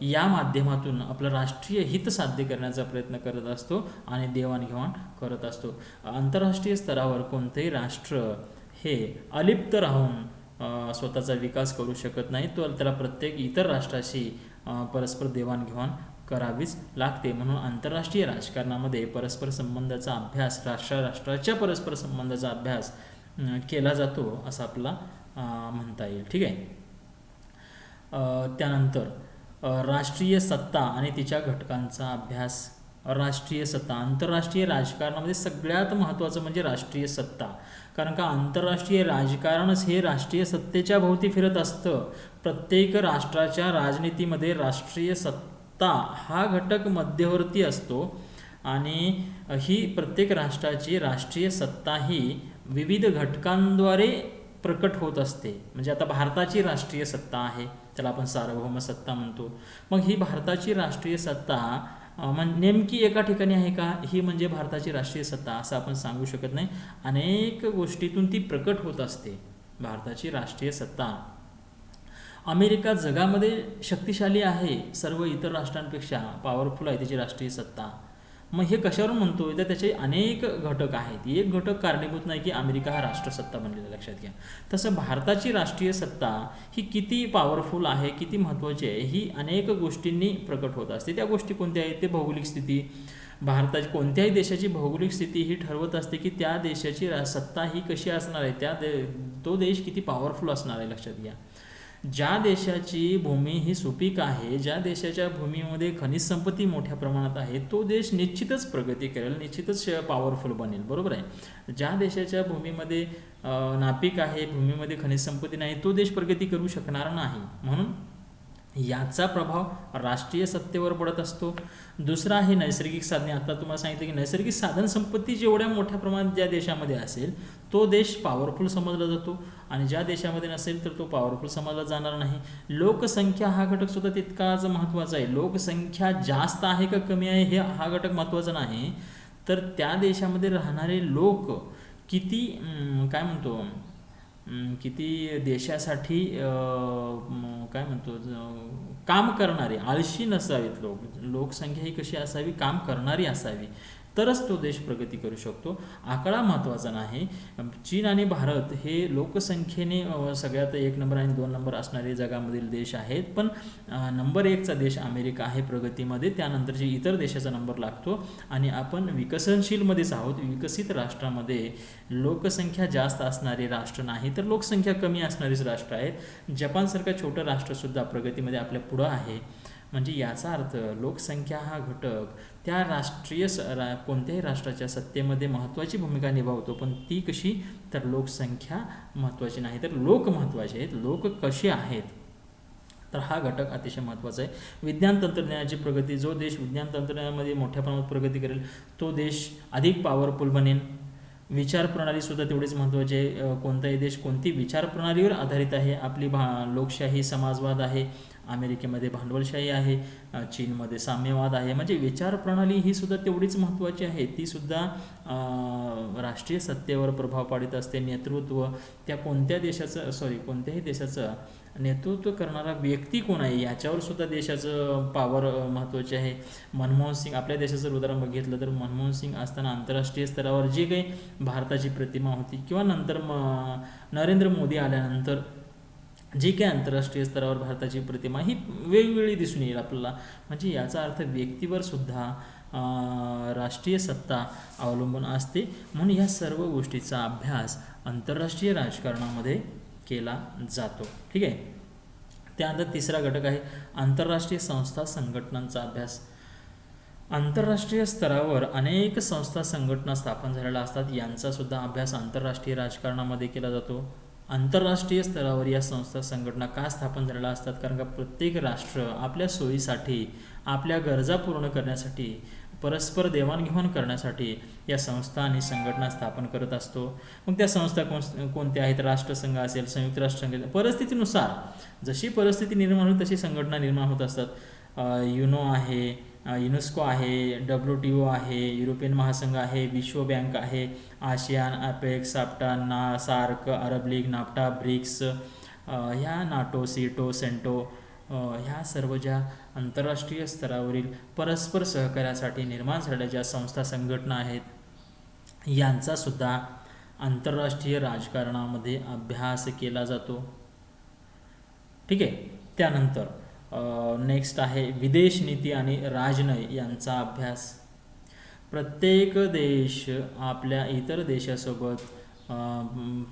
या माध्यमातून आपलं राष्ट्रीय हित साध्य करण्याचा प्रयत्न करत असतो आणि देवाणघेवाण करत असतो. आंतरराष्ट्रीय स्तरावर कोणतेही राष्ट्र हे अलिप्त राहून स्वतःचा विकास करू शकत नाही. त्याला प्रत्येक इतर राष्ट्राशी परस्पर देवाणघेवाण करावीच लागते. म्हणून आंतरराष्ट्रीय राजकारणामध्ये परस्पर संबंधाचा अभ्यास, राष्ट्राच्या परस्पर संबंधाचा अभ्यास केला जातो असं आपला म्हणता येईल. ठीक आहे. त्यानंतर राष्ट्रीय सत्ता आणि तिच्या घटकांचा अभ्यास. राष्ट्रीय सत्ता, आंतरराष्ट्रीय राजकारणामध्ये सगळ्यात महत्त्वाचं म्हणजे राष्ट्रीय सत्ता. कारण का आंतरराष्ट्रीय राजकारणच हे राष्ट्रीय सत्तेच्या भोवती फिरत असतं. प्रत्येक राष्ट्राच्या राजनीतीमध्ये राष्ट्रीय सत्ता हा घटक मध्यवर्ती असतो आणि ही प्रत्येक राष्ट्राची राष्ट्रीय सत्ता ही विविध घटकांद्वारे प्रकट होत असते. म्हणजे आता भारताची राष्ट्रीय सत्ता आहे, त्याला आपण सार्वभौम सत्ता म्हणतो. मग ही भारताची राष्ट्रीय सत्ता नेमकी एका ठिकाणी आहे का? ही म्हणजे भारताची राष्ट्रीय सत्ता असं आपण सांगू शकत नाही. अनेक गोष्टीतून ती प्रकट होत असते भारताची राष्ट्रीय सत्ता. अमेरिका जगामध्ये शक्तिशाली आहे, सर्व इतर राष्ट्रांपेक्षा पॉवरफुल आहे त्याची राष्ट्रीय सत्ता. मग हे कशावरून म्हणतो? तर त्याचे अनेक घटक आहेत. एक घटक कारणीभूत नाही की अमेरिका हा राष्ट्रसत्ता बनलेला, लक्षात घ्या. तसं भारताची राष्ट्रीय सत्ता ही किती पॉवरफुल आहे, किती महत्त्वाची आहे, ही अनेक गोष्टींनी प्रकट होत असते. त्या गोष्टी कोणत्या आहेत? ते भौगोलिक स्थिती. भारताची कोणत्याही देशाची भौगोलिक स्थिती ही ठरवत असते की त्या देशाची सत्ता ही कशी असणार आहे, तो देश किती पॉवरफुल असणार आहे, लक्षात घ्या. ज्या देशाची भूमी ही सुपीक आहे, ज्या देशाच्या भूमीमध्ये खनिज संपत्ती मोठ्या प्रमाणात आहे, तो देश निश्चितच प्रगती करेल, निश्चितच पॉवरफुल बनेल. बरोबर आहे. ज्या देशाच्या भूमीमध्ये नापीक आहे, भूमीमध्ये खनिज संपत्ती नाही, तो देश प्रगती करू शकणार नाही. म्हणून याचा प्रभाव राष्ट्रीय सत्तेवर पडत असतो. दुसरा आहे नैसर्गिक साधने. आता तुम्हाला सांगितलं की नैसर्गिक साधन संपत्ती जेवढ्या मोठ्या प्रमाणात ज्या देशामध्ये असेल तो देश पॉवरफुल समजला जातो आणि ज्या देशामध्ये नसेल तर तो पॉवरफुल समजला जाणार नाही. लोकसंख्या हा घटक सुद्धा तितकाच महत्त्वाचा आहे. लोकसंख्या जास्त आहे का कमी आहे हा घटक महत्त्वाचा नाही, तर त्या देशामध्ये राहणारे लोक किती किती देशासाठी काम करणारे, आळशी नसावेत. लोकसंख्या ही कशी असावी? काम करणारी असावी, तरच तो देश प्रगती करू शकतो. आकडा महत्त्वाचा नाही. चीन आणि भारत हे लोकसंख्येने सगळ्यात 1 नंबर आणि 2 नंबर असणारे जगामधील देश आहेत, पण नंबर 1चा देश अमेरिका आहे प्रगतीमध्ये. त्यानंतरची इतर देशाचा नंबर लागतो आणि आपण विकसनशीलमध्येच आहोत. विकसित राष्ट्रामध्ये लोकसंख्या जास्त असणारे राष्ट्र नाही, तर लोकसंख्या कमी असणारीच राष्ट्र आहेत. जपानसारखं छोटं राष्ट्रसुद्धा प्रगतीमध्ये आपल्या पुढं आहे. म्हणजे याचा अर्थ लोकसंख्या हा घटक त्या कोणत्याही राष्ट्राच्या सत्तेमध्ये महत्त्वाची भूमिका निभावतो, पण ती कशी? तर लोकसंख्या महत्त्वाची नाही, तर लोक महत्त्वाचे आहेत. लोक कसे आहेत तर हा घटक अतिशय महत्त्वाचा आहे. विज्ञान तंत्रज्ञानाची प्रगती, जो देश विज्ञान तंत्रज्ञानामध्ये मोठ्या प्रमाणात प्रगती करेल तो देश अधिक पॉवरफुल बनेल. विचारप्रणालीसुद्धा तेवढीच महत्त्वाची आहे. कोणताही देश कोणती विचारप्रणालीवर आधारित आहे. आपली लोकशाही समाजवाद आहे, अमेरिकेमध्ये भांडवलशाही आहे, चीनमध्ये साम्यवाद आहे. म्हणजे विचारप्रणाली ही सुद्धा तेवढीच महत्त्वाची आहे. ती सुद्धा राष्ट्रीय सत्तेवर प्रभाव पाडत असते. नेतृत्व त्या कोणत्याही देशाचं नेतृत्व करणारा व्यक्ती कोण आहे याच्यावर सुद्धा देशाचं पॉवर महत्त्वाचे आहे. मनमोहन सिंग, आपल्या देशाचं जर उदाहरण बघितलं तर मनमोहन सिंग असताना आंतरराष्ट्रीय स्तरावर जी काही भारताची प्रतिमा होती किंवा नंतर नरेंद्र मोदी आल्यानंतर जी काही आंतरराष्ट्रीय स्तरावर भारताची प्रतिमा ही वेगवेगळी दिसून येईल आपल्याला. म्हणजे याचा अर्थ व्यक्तीवर सुद्धा राष्ट्रीय सत्ता अवलंबून असते. म्हणून या सर्व गोष्टीचा अभ्यास आंतरराष्ट्रीय राजकारणामध्ये केला जातो. ठीक आहे. त्यानंतर तिसरा घटक आहे आंतरराष्ट्रीय संस्था संघटनांचा अभ्यास. आंतरराष्ट्रीय स्तरावर अनेक संस्था संघटना स्थापन झालेल्या असतात. यांचा सुद्धा अभ्यास आंतरराष्ट्रीय राजकारणामध्ये केला जातो. आंतरराष्ट्रीय स्तरावर या संस्था संघटना का स्थापन झालेल्या असतात? कारण का प्रत्येक राष्ट्र आपल्या सोयीसाठी, आपल्या गरजा पूर्ण करण्यासाठी, परस्पर देवाणघेवाण करण्यासाठी या संस्था आणि संघटना स्थापन करत असतो. मग त्या संस्था कोणत्या आहेत? राष्ट्रसंघ असेल, संयुक्त राष्ट्रसंघ, परिस्थितीनुसार जशी परिस्थिती निर्माण होईल तशी संघटना निर्माण होत असतात. युनो आहे, युनेस्को आहे, WTO आहे, युरोपियन महासंघ आहे, विश्व बँक आहे, आशियान, अपेक, साप्टा, सार्क, अरब लीग, नाफ्टा, ब्रिक्स, ह्या नाटो, सीटो, सेंटो, ह्या सर्व ज्या आंतरराष्ट्रीय स्तरावरील परस्पर सहकार्यासाठी निर्माण झालेल्या ज्या संस्था संघटना आहेत यांचा सुद्धा आंतरराष्ट्रीय राजकारणामध्ये अभ्यास केला जातो. ठीक आहे. त्यानंतर नेक्स्ट आहे विदेश नीती आणि राजनय यांचा अभ्यास. प्रत्येक देश आपल्या इतर देशासोबत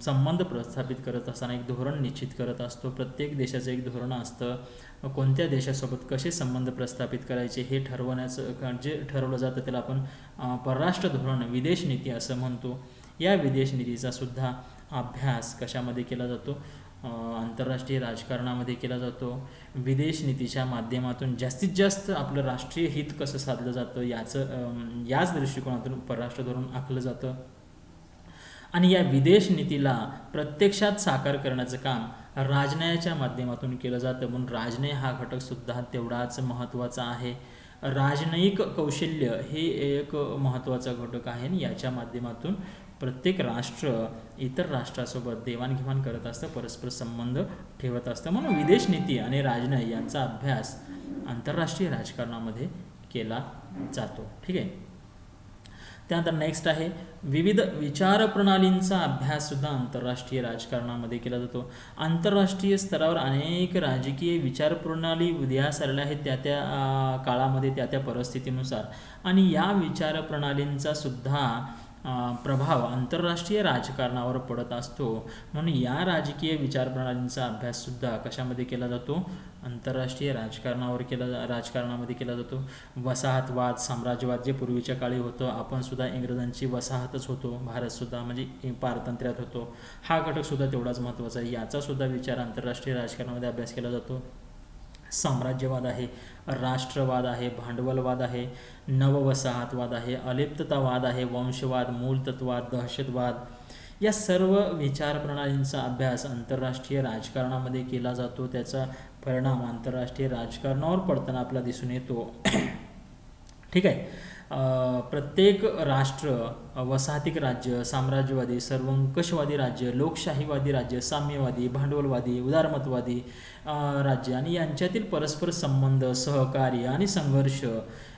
संबंध प्रस्थापित करत असताना एक धोरण निश्चित करत असतो. प्रत्येक देशाचं एक धोरण असतं. कोणत्या देशासोबत कसे संबंध प्रस्थापित करायचे हे ठरवण्याचं जे ठरवलं जातं त्याला आपण परराष्ट्र धोरण, विदेश नीती असं म्हणतो. या विदेश नीतीचा सुद्धा अभ्यास कशामध्ये केला जातो? आंतरराष्ट्रीय राजकारणामध्ये केला जातो. विदेश नीतीच्या माध्यमातून जास्तीत जास्त आपलं राष्ट्रीय हित कसं साधलं जातं याच दृष्टिकोनातून परराष्ट्र धोरण आखलं जातं. आणि या विदेश नीतीला प्रत्यक्षात साकार करण्याचं काम राजनयाच्या माध्यमातून केलं जातं. म्हणून राजनय हा घटकसुद्धा तेवढाच महत्त्वाचा आहे. राजनयिक कौशल्य हे एक महत्त्वाचा घटक आहे आणि याच्या माध्यमातून प्रत्येक राष्ट्र इतर राष्ट्रासोबत देवाणघेवाण करत असतं, परस्पर संबंध ठेवत असतं. म्हणून विदेश नीती आणि राजनय यांचा अभ्यास आंतरराष्ट्रीय राजकारणामध्ये केला जातो. ठीक आहे. त्यानंतर नेक्स्ट आहे विविध विचारप्रणालींचा अभ्याससुद्धा आंतरराष्ट्रीय राजकारणामध्ये केला जातो. आंतरराष्ट्रीय स्तरावर अनेक राजकीय विचारप्रणाली उदयास आलेल्या आहेत त्या काळामध्ये त्या परिस्थितीनुसार, आणि या विचारप्रणालींचा सुद्धा प्रभाव आंतरराष्ट्रीय राजकारणावर पडत असतो. म्हणून या राजकीय विचारप्रणालींचा अभ्याससुद्धा कशामध्ये केला जातो? आंतरराष्ट्रीय राजकारणामध्ये केला जातो. वसाहतवाद, साम्राज्यवाद जे पूर्वीच्या काळी होतं, आपण सुद्धा इंग्रजांची वसाहतच होतो, भारतसुद्धा म्हणजे पारतंत्र्यात होतो. हा घटकसुद्धा तेवढाच महत्त्वाचा आहे. याचासुद्धा विचार आंतरराष्ट्रीय राजकारणामध्ये अभ्यास केला जातो. साम्राज्यवाद आहे, राष्ट्रवाद आहे, भांडवलवाद आहे, नववसाहतवाद आहे, अलिप्ततावाद आहे, वंशवाद, मूलतत्ववाद, दहशतवाद, या सर्व विचारप्रणालींचा अभ्यास आंतरराष्ट्रीय राजकारणामध्ये केला जातो. त्याचा परिणाम आंतरराष्ट्रीय राजकारणावर पडताना आपल्याला दिसून येतो. ठीक आहे. प्रत्येक राष्ट्र वसाहतिक राज्य, साम्राज्यवादी, सर्वंकषवादी राज्य, लोकशाहीवादी राज्य, साम्यवादी, भांडवलवादी, उदारमतवादी राज्य आणि यांच्यातील परस्पर संबंध, सहकार्य आणि संघर्ष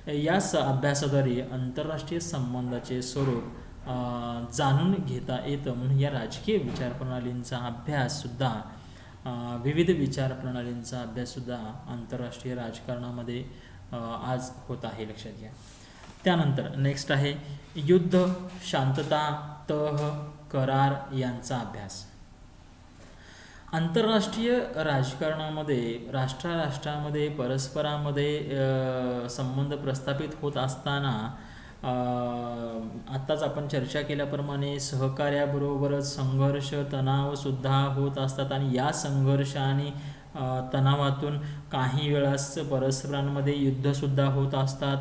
या अभ्यासाद्वारे आंतरराष्ट्रीय संबंधाचे स्वरूप जाणून घेता येतं. म्हणून या राजकीय विचारप्रणालींचा अभ्याससुद्धा विविध विचारप्रणालींचा अभ्याससुद्धा आंतरराष्ट्रीय राजकारणामध्ये आज होत आहे, लक्षात घ्या. त्यानंतर नेक्स्ट आहे युद्ध, शांतता, तह, करार यांचा अभ्यास. आंतरराष्ट्रीय राजकारणामध्ये राष्ट्रामध्ये परस्परामध्ये संबंध प्रस्थापित होत असताना आत्ताच आपण चर्चा केल्याप्रमाणे सहकार्याबरोबरच संघर्ष, तणावसुद्धा होत असतात आणि या संघर्ष आणि तणावातून काही वेळास परस्परांमध्ये युद्धसुद्धा होत असतात.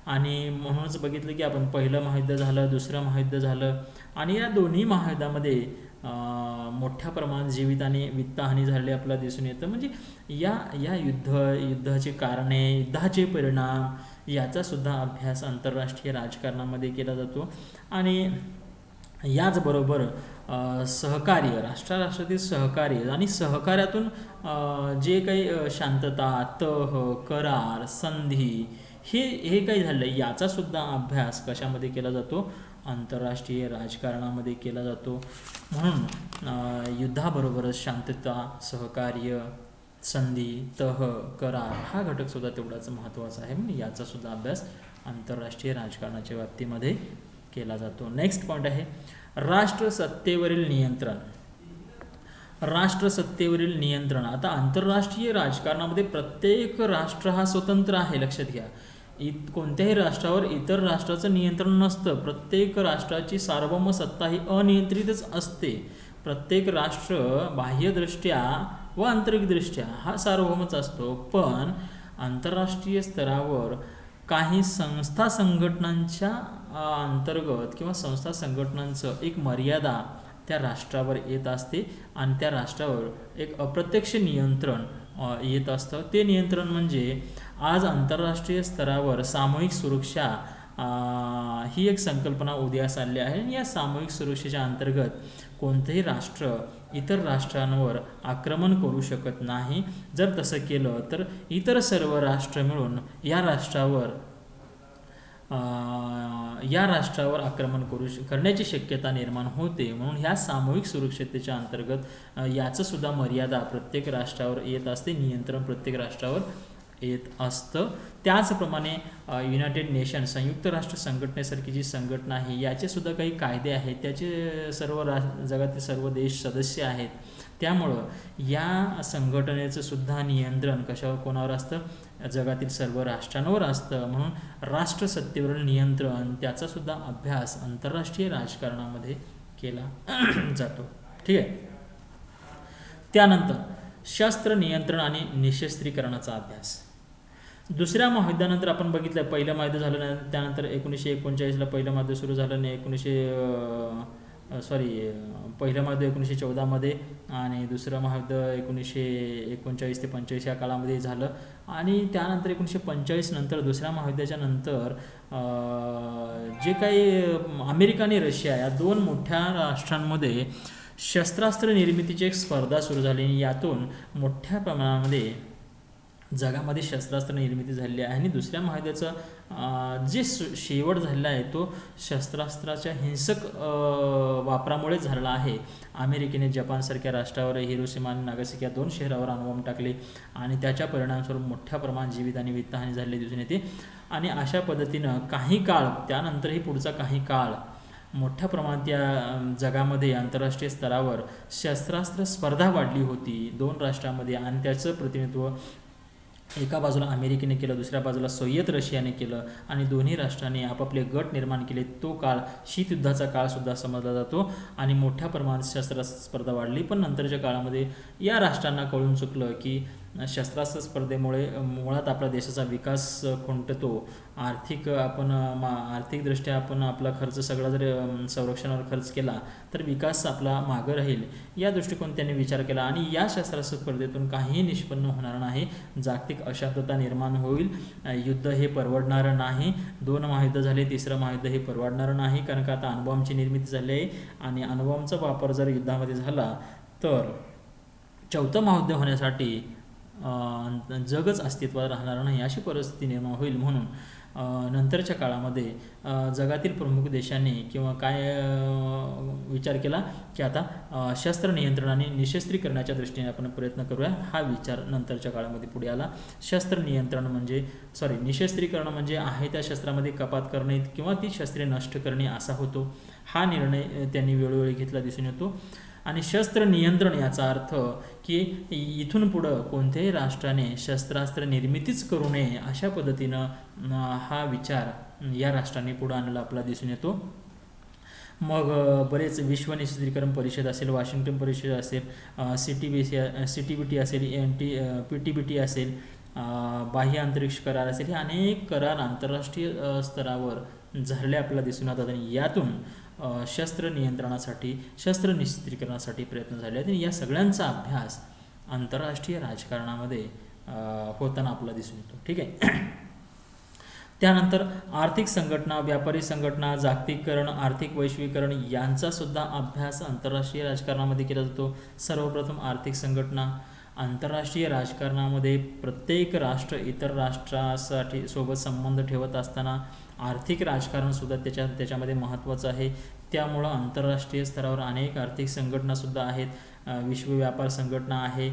आणि म्हणूनच बघितलं की आपण पहिलं महायुद्ध झालं, दुसरं महायुद्ध झालं आणि या दोन्ही महायुद्धामध्ये मोठ्या प्रमाणात जीवित आणि वित्तहानी झालेली आपल्याला दिसून येतं. म्हणजे या या युद्धाची कारणे, युद्धाचे परिणाम याचासुद्धा अभ्यास आंतरराष्ट्रीय राजकारणामध्ये केला जातो. आणि याचबरोबर सहकार्य, राष्ट्रातील सहकार्य आणि सहकार्यातून जे काही शांतता, तह, करार, संधी हे काही झालं याचासुद्धा अभ्यास कशामध्ये केला जातो, आंतरराष्ट्रीय राजकारणामध्ये केला जातो. म्हणून युद्धाबरोबरच शांतता, सहकार्य, संधी, तह, करार हा घटकसुद्धा तेवढाच महत्त्वाचा आहे. म्हणून याचासुद्धा अभ्यास आंतरराष्ट्रीय राजकारणाच्या बाबतीमध्ये केला जातो. नेक्स्ट पॉईंट आहे राष्ट्रसत्तेवरील नियंत्रण. राष्ट्रसत्तेवरील नियंत्रण. आता आंतरराष्ट्रीय राजकारणामध्ये प्रत्येक राष्ट्र हा स्वतंत्र आहे, लक्षात घ्या. कोणत्याही राष्ट्रावर इतर राष्ट्राचं नियंत्रण नसतं. प्रत्येक राष्ट्राची सार्वभौम सत्ता ही अनियंत्रितच असते. प्रत्येक राष्ट्र बाह्यदृष्ट्या व आंतरिकदृष्ट्या हा सार्वभौमच असतो. पण आंतरराष्ट्रीय स्तरावर काही संस्था संघटनांच्या अंतर्गत किंवा संस्था संघटनांचं एक मर्यादा त्या राष्ट्रावर येत असते आणि त्या राष्ट्रावर एक अप्रत्यक्ष नियंत्रण येत असतं. ते नियंत्रण म्हणजे आज आंतरराष्ट्रीय स्तरावर सामूहिक सुरक्षा ही एक संकल्पना उदयास आली आहे. आणि या सामूहिक सुरक्षेच्या अंतर्गत कोणतेही राष्ट्र इतर राष्ट्रांवर आक्रमण करू शकत नाही. जर तसं केलं तर इतर सर्व राष्ट्र मिळून या राष्ट्रावर आक्रमण करण्याची शक्यता निर्माण होते. म्हणून ह्या सामूहिक सुरक्षिततेच्या अंतर्गत याचंसुद्धा मर्यादा प्रत्येक राष्ट्रावर येत असते, नियंत्रण प्रत्येक राष्ट्रावर येत असतं. त्याचप्रमाणे युनायटेड नेशन, संयुक्त राष्ट्र संघटनेसारखी जी संघटना आहे याचेसुद्धा काही कायदे आहेत. त्याचे सर्व जगातील सर्व देश सदस्य आहेत. त्यामुळं या संघटनेचं सुद्धा नियंत्रण कोणावर असतं, जगातील सर्व राष्ट्रांवर असतं. म्हणून राष्ट्रसत्तेवरील नियंत्रण त्याचासुद्धा अभ्यास आंतरराष्ट्रीय राजकारणामध्ये केला जातो. ठीक आहे. त्यानंतर शस्त्र नियंत्रण आणि निशस्त्रीकरणाचा अभ्यास. दुसऱ्या महायुद्धानंतर आपण बघितलं, पहिलं महायुद्ध झालं, त्यानंतर 1939ला पहिलं महायुद्ध सुरू झालं आणि पहिलं महायुद्ध 1914मध्ये आणि दुसरं महायुद्ध 1939 ते 45 या काळामध्ये झालं. आणि त्यानंतर 1945 नंतर दुसऱ्या महायुद्धाच्या नंतर जे काही अमेरिका आणि रशिया या दोन मोठ्या राष्ट्रांमध्ये शस्त्रास्त्र निर्मितीची एक स्पर्धा सुरू झाली. यातून मोठ्या प्रमाणामध्ये जगामध्ये शस्त्रास्त्र निर्मिती झालेली आहे. आणि दुसऱ्या महायुद्धाचा जे शेवट झालेला आहे तो शस्त्रास्त्राच्या हिंसक वापरामुळे झालेला आहे. अमेरिकेने जपानसारख्या राष्ट्रावर हिरोशिमा आणि नागासाकी या 2 शहरावर अणुबॉम्ब टाकले आणि त्याच्या परिणामास्वरूप मोठ्या प्रमाणात जीवित आणि वित्तहानी झालेली दिसून येते. आणि अशा पद्धतीनं काही काळ त्यानंतरही पुढचा काही काळ मोठ्या प्रमाणात या जगामध्ये आंतरराष्ट्रीय स्तरावर शस्त्रास्त्र स्पर्धा वाढली होती 2 राष्ट्रांमध्ये. आणि त्याचं प्रतिनिधित्व एका बाजूला अमेरिकेने केलं, दुसऱ्या बाजूला सोव्हिएत रशियाने केलं आणि दोन्ही राष्ट्रांनी आपापले गट निर्माण केले. तो काळ शीतयुद्धाचा काळसुद्धा समजला जातो. आणि मोठ्या प्रमाणात शस्त्रास्त्र स्पर्धा वाढली. पण नंतरच्या काळामध्ये या राष्ट्रांना कळून चुकलं की शस्त्रास्त्र स्पर्धेमुळे मुळात आपल्या देशाचा विकास खुंटतो. आर्थिकदृष्ट्या आपण आपला खर्च सगळा जर संरक्षणावर खर्च केला तर विकास आपला मागं राहील. या दृष्टिकोन त्यांनी विचार केला आणि या शस्त्रास्त्र स्पर्धेतून काहीही निष्पन्न होणार नाही. जागतिक अशांतता निर्माण होईल. युद्ध हे परवडणारं नाही. 2 महायुद्ध झाले, 3रं महायुद्ध हे परवडणारं नाही. कारण का आता अणुबॉम्बची निर्मिती झाली आहे आणि अणुबॉम्बचा वापर जर युद्धामध्ये झाला तर 4थं महायुद्ध होण्यासाठी जगच अस्तित्वात राहणार नाही अशी परिस्थिती निर्माण होईल. म्हणून नंतरच्या काळामध्ये जगातील प्रमुख देशांनी किंवा काय विचार केला की आता शस्त्र नियंत्रण आणि निशस्त्रीकरणाच्या दृष्टीने आपण प्रयत्न करूया. हा विचार नंतरच्या काळामध्ये पुढे आला. निशस्त्रीकरण म्हणजे आहे त्या शस्त्रामध्ये कपात करणे किंवा ती शस्त्रे नष्ट करणे असा होतो. हा निर्णय त्यांनी वेळोवेळी घेतला दिसून येतो. आणि शस्त्र नियंत्रण याचा अर्थ की इथून पुढं कोणत्याही राष्ट्राने शस्त्रास्त्र निर्मितीच करू नये अशा पद्धतीनं हा विचार या राष्ट्रांनी पुढं आणला आपला दिसून येतो. मग बरेच विश्व निश्चितीकरण परिषद असेल, वॉशिंग्टन परिषद असेल, CTBT असेल, PTBT असेल, बाह्य अंतरिक्ष करार असेल, हे अनेक करार आंतरराष्ट्रीय स्तरावर झालेले आपल्याला दिसून येतात आणि यातून शस्त्र नियंत्रणासाठी, शस्त्र निश्चितीकरणासाठी प्रयत्न झाले आहेत आणि या सगळ्यांचा अभ्यास आंतरराष्ट्रीय राजकारणामध्ये होताना आपल्याला दिसून येतो. ठीक आहे. त्यानंतर आर्थिक संघटना, व्यापारी संघटना, जागतिकीकरण, आर्थिक वैश्वीकरण यांचा सुद्धा अभ्यास आंतरराष्ट्रीय राजकारणामध्ये केला जातो. सर्वप्रथम आर्थिक संघटना. आंतरराष्ट्रीय राजकारणामध्ये प्रत्येक राष्ट्र इतर राष्ट्रासाठी सोबत संबंध ठेवत असताना आर्थिक राजकारणसुद्धा त्याच्यामध्ये महत्त्वाचं आहे. त्यामुळं आंतरराष्ट्रीय स्तरावर अनेक आर्थिक संघटनासुद्धा आहेत. विश्व व्यापार संघटना आहे,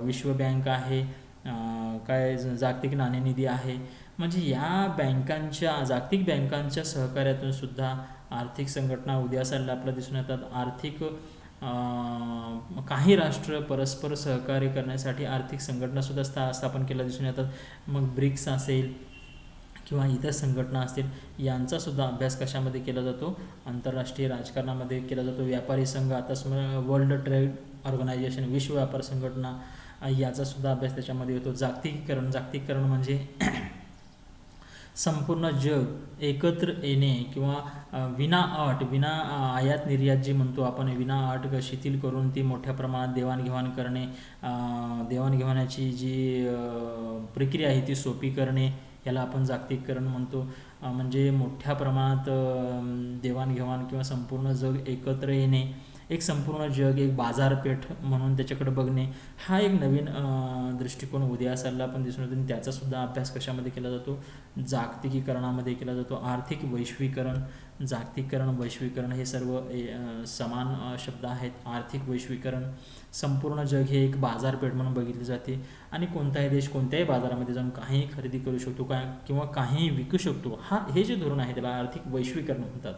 विश्व बँक आहे, जागतिक नाणेनिधी आहे. म्हणजे या बँकांच्या, जागतिक बँकांच्या सहकार्यातून सुद्धा आर्थिक संघटना उदयास आलेल्या आपल्याला दिसून येतात. आर्थिक काही राष्ट्र परस्पर सहकार्य करण्यासाठी आर्थिक संघटनासुद्धा स्थापन केल्या दिसून येतात. मग ब्रिक्स असेल किंवा इतर संघटना असतील, यांचासुद्धा अभ्यास कशामध्ये केला जातो? आंतरराष्ट्रीय राजकारणामध्ये केला जातो. व्यापारी संघ, आता वर्ल्ड ट्रेड ऑर्गनायझेशन, विश्व व्यापार संघटना, याचासुद्धा अभ्यास त्याच्यामध्ये होतो. जागतिकीकरण म्हणजे संपूर्ण जग एकत्र येणे किंवा विना आयात निर्यात जी म्हणतो आपण, विना अट शिथिल करून ती मोठ्या प्रमाणात देवाणघेवाण करणे, देवाणघेवाणाची जी प्रक्रिया आहे ती सोपी करणे, याला आपण जागतिकीकरण म्हणतो. म्हणजे मोठ्या प्रमाणात देवाणघेवाण किंवा संपूर्ण जग एकत्र येणे, एक संपूर्ण जग एक बाजारपेठ म्हणून त्याच्याकडे बघणे, हा एक नवीन दृष्टिकोन उदयास आलेला आपण दिसून येतो. आणि त्याचासुद्धा अभ्यास कशामध्ये केला जातो? जागतिकीकरणामध्ये केला जातो. आर्थिक वैश्वीकरण, जागतिकीकरण, वैश्वीकरण हे सर्व समान शब्द आहेत. आर्थिक वैश्वीकरण, संपूर्ण जग हे एक बाजारपेठ म्हणून बघितली जाते आणि कोणताही देश कोणत्याही बाजारामध्ये जाऊन काहीही खरेदी करू शकतो किंवा काहीही विकू शकतो. हे जे धोरण आहे त्याला आर्थिक वैश्वीकरण म्हणतात.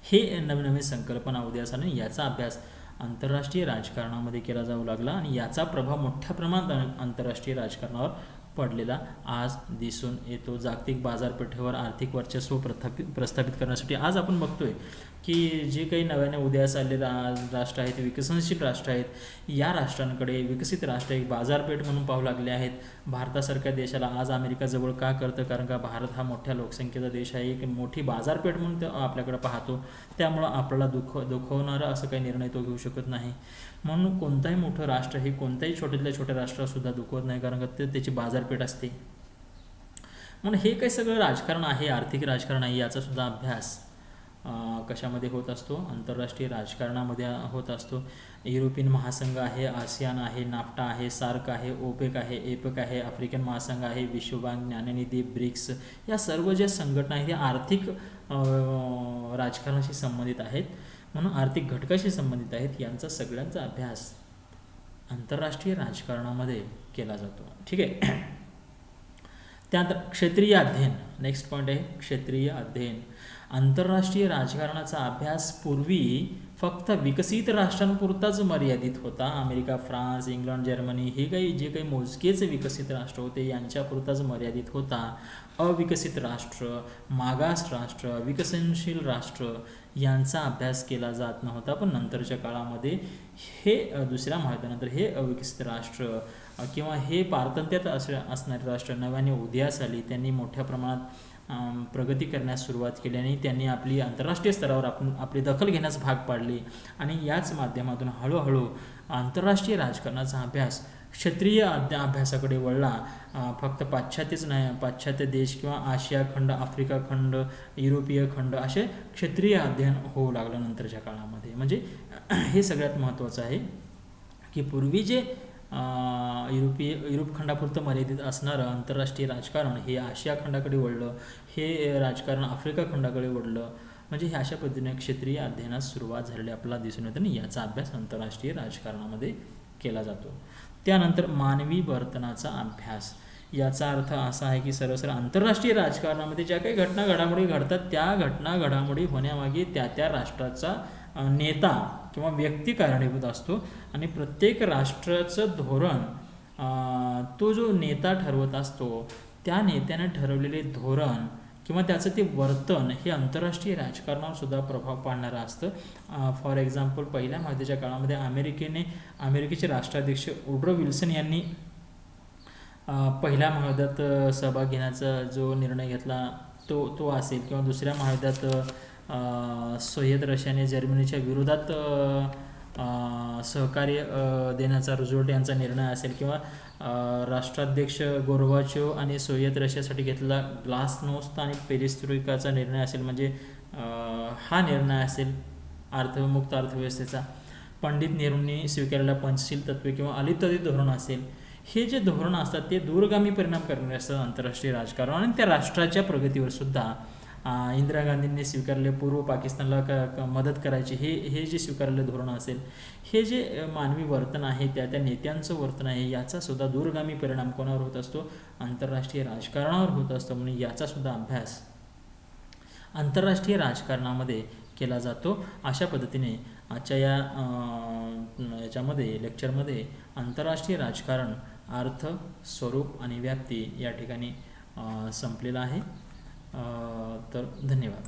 हे नवीन संकल्पना उदयास आल्या आणि याचा अभ्यास आंतरराष्ट्रीय राजकारणामध्ये केला जाऊ लागला आणि याचा प्रभाव मोठ्या प्रमाणात आंतरराष्ट्रीय राजकारणावर पडलेला आज दिसून येतो. जागतिक बाजारपेठेवर आर्थिक वर्चस्व प्रस्थापित करण्यासाठी आज आपण बघतोय की जे काही नव्याने उदयास आलेले राष्ट्र आहेत, विकसनशील राष्ट्र आहेत, या राष्ट्रांकडे विकसित राष्ट्र एक बाजारपेठ म्हणून पाहू लागले आहेत. भारतासारख्या देशाला आज अमेरिका जवळ का करतं? कारण का भारत हा मोठ्या लोकसंख्येचा देश आहे, एक मोठी बाजारपेठ म्हणून तो आपल्याकडे पाहतो. त्यामुळं आपल्याला दुखवणारा असं काही निर्णय तो घेऊ शकत नाही. म्हणून कोणताही मोठं राष्ट्र हे कोणत्याही छोट्यातल्या छोट्या राष्ट्रासुद्धा दुखवत नाही, कारण का त्याची बाजारपेठ असते. म्हणून हे काही सगळं राजकारण आहे, आर्थिक राजकारण आहे. याचासुद्धा अभ्यास कशामध्ये होत असतो? आंतरराष्ट्रीय राजकारणामध्ये होत असतो. युरोपियन महासंघ आहे, आसियान आहे, नाफ्टा आहे, सार्क आहे, ओपेक आहे, एपेक आहे, आफ्रिकन महासंघ आहे, विश्व बँक, नाणेनिधी, ब्रिक्स, या सर्व ज्या संघटना आहेत या आर्थिक राजकारणाशी संबंधित आहेत, म्हणून आर्थिक घटकाशी संबंधित आहेत. यांचा सगळ्यांचा अभ्यास आंतरराष्ट्रीय राजकारणामध्ये केला जातो. ठीक आहे. त्यानंतर क्षेत्रीय अध्ययन, नेक्स्ट पॉईंट आहे क्षेत्रीय अध्ययन. आंतरराष्ट्रीय राजकारणाचा अभ्यास पूर्वी फक्त विकसित राष्ट्रांपुरताच मर्यादित होता. अमेरिका, फ्रान्स, इंग्लंड, जर्मनी हे जे काही मोजकेच विकसित राष्ट्र होते यांच्यापुरताच मर्यादित होता. अविकसित राष्ट्र, मागास राष्ट्र, विकसनशील राष्ट्र यांचा अभ्यास केला जात नव्हता. पण नंतरच्या काळामध्ये हे दुसऱ्या महायुद्धानंतर हे अविकसित राष्ट्र किंवा हे पारतंत्र्यात असणारे राष्ट्र नव्याने उदयास आली. त्यांनी मोठ्या प्रमाणात प्रगती करण्यास सुरुवात केली आणि त्यांनी आपली आंतरराष्ट्रीय स्तरावर आपली दखल घेण्यास भाग पाडली आणि याच माध्यमातून हळूहळू आंतरराष्ट्रीय राजकारणाचा अभ्यास क्षेत्रीय अभ्यासाकडे वळला. फक्त पाश्चात्यच नाही, पाश्चात्य देश किंवा आशिया खंड, आफ्रिका खंड, युरोपीय खंड असे क्षेत्रीय अध्ययन होऊ लागलं नंतरच्या काळामध्ये. म्हणजे हे सगळ्यात महत्त्वाचं आहे की पूर्वी जे युरोप खंडापुरतं मर्यादित असणारं आंतरराष्ट्रीय राजकारण हे आशिया खंडाकडे वळलं, हे राजकारण आफ्रिका खंडाकडे वळलं. म्हणजे हे अशा पद्धतीने क्षेत्रीय अध्ययनास सुरुवात झालेली आपल्याला दिसून येतं आणि याचा अभ्यास आंतरराष्ट्रीय राजकारणामध्ये केला जातो. त्यानंतर मानवी वर्तनाचा अभ्यास. याचा अर्थ असा आहे की सर्वसाधारण आंतरराष्ट्रीय राजकारणामध्ये ज्या काही घडामोडी घडतात त्या घडामोडी होण्यामागे त्या राष्ट्राचा नेता किंवा व्यक्ती कारणीभूत असतो आणि प्रत्येक राष्ट्राचं धोरण तो जो नेता ठरवत असतो त्या नेत्याने ठरवलेले धोरण किंवा त्याचं ते वर्तन हे आंतरराष्ट्रीय राजकारणावर सुद्धा प्रभाव पाडणारं असतं. फॉर एक्झाम्पल, पहिल्या महायुद्धाच्या काळामध्ये अमेरिकेचे राष्ट्राध्यक्ष वुड्रो विल्सन यांनी पहिल्या महायुद्धात सहभाग घेण्याचा जो निर्णय घेतला तो असेल, किंवा दुसऱ्या महायुद्धात सोव्हिएत रशियाने जर्मनीच्या विरोधात सहकार्य देण्याचा रुझवेल्ट यांचा निर्णय असेल, किंवा राष्ट्राध्यक्ष गोर्बाचोव आणि सोव्हिएत रशियासाठी घेतलेला ग्लासनोस्त आणि पेरिस्ट्रोइकाचा निर्णय असेल, म्हणजे हा निर्णय असेल मुक्त अर्थव्यवस्थेचा. पंडित नेहरूंनी स्वीकारलेला पंचशील तत्त्वे किंवा अलिप्तता धोरण असेल. हे जे धोरणं असतात ते दूरगामी परिणाम करणारे असतात आंतरराष्ट्रीय राजकारण, आणि त्या राष्ट्राच्या प्रगतीवर सुद्धा. इंदिरा गांधींनी स्वीकारले पूर्व पाकिस्तानला मदत करायची हे जे स्वीकारलेलं धोरण असेल, हे जे मानवी वर्तन आहे, त्या नेत्यांचं वर्तन आहे, याचा सुद्धा दूरगामी परिणाम कोणावर होत असतो? आंतरराष्ट्रीय राजकारणावर होत असतो. म्हणून याचा सुद्धा अभ्यास आंतरराष्ट्रीय राजकारणामध्ये केला जातो. अशा पद्धतीने आजच्या याच्यामध्ये लेक्चरमध्ये आंतरराष्ट्रीय राजकारण, अर्थ, स्वरूप आणि व्याप्ती या ठिकाणी संपलेला आहे. तर धन्यवाद.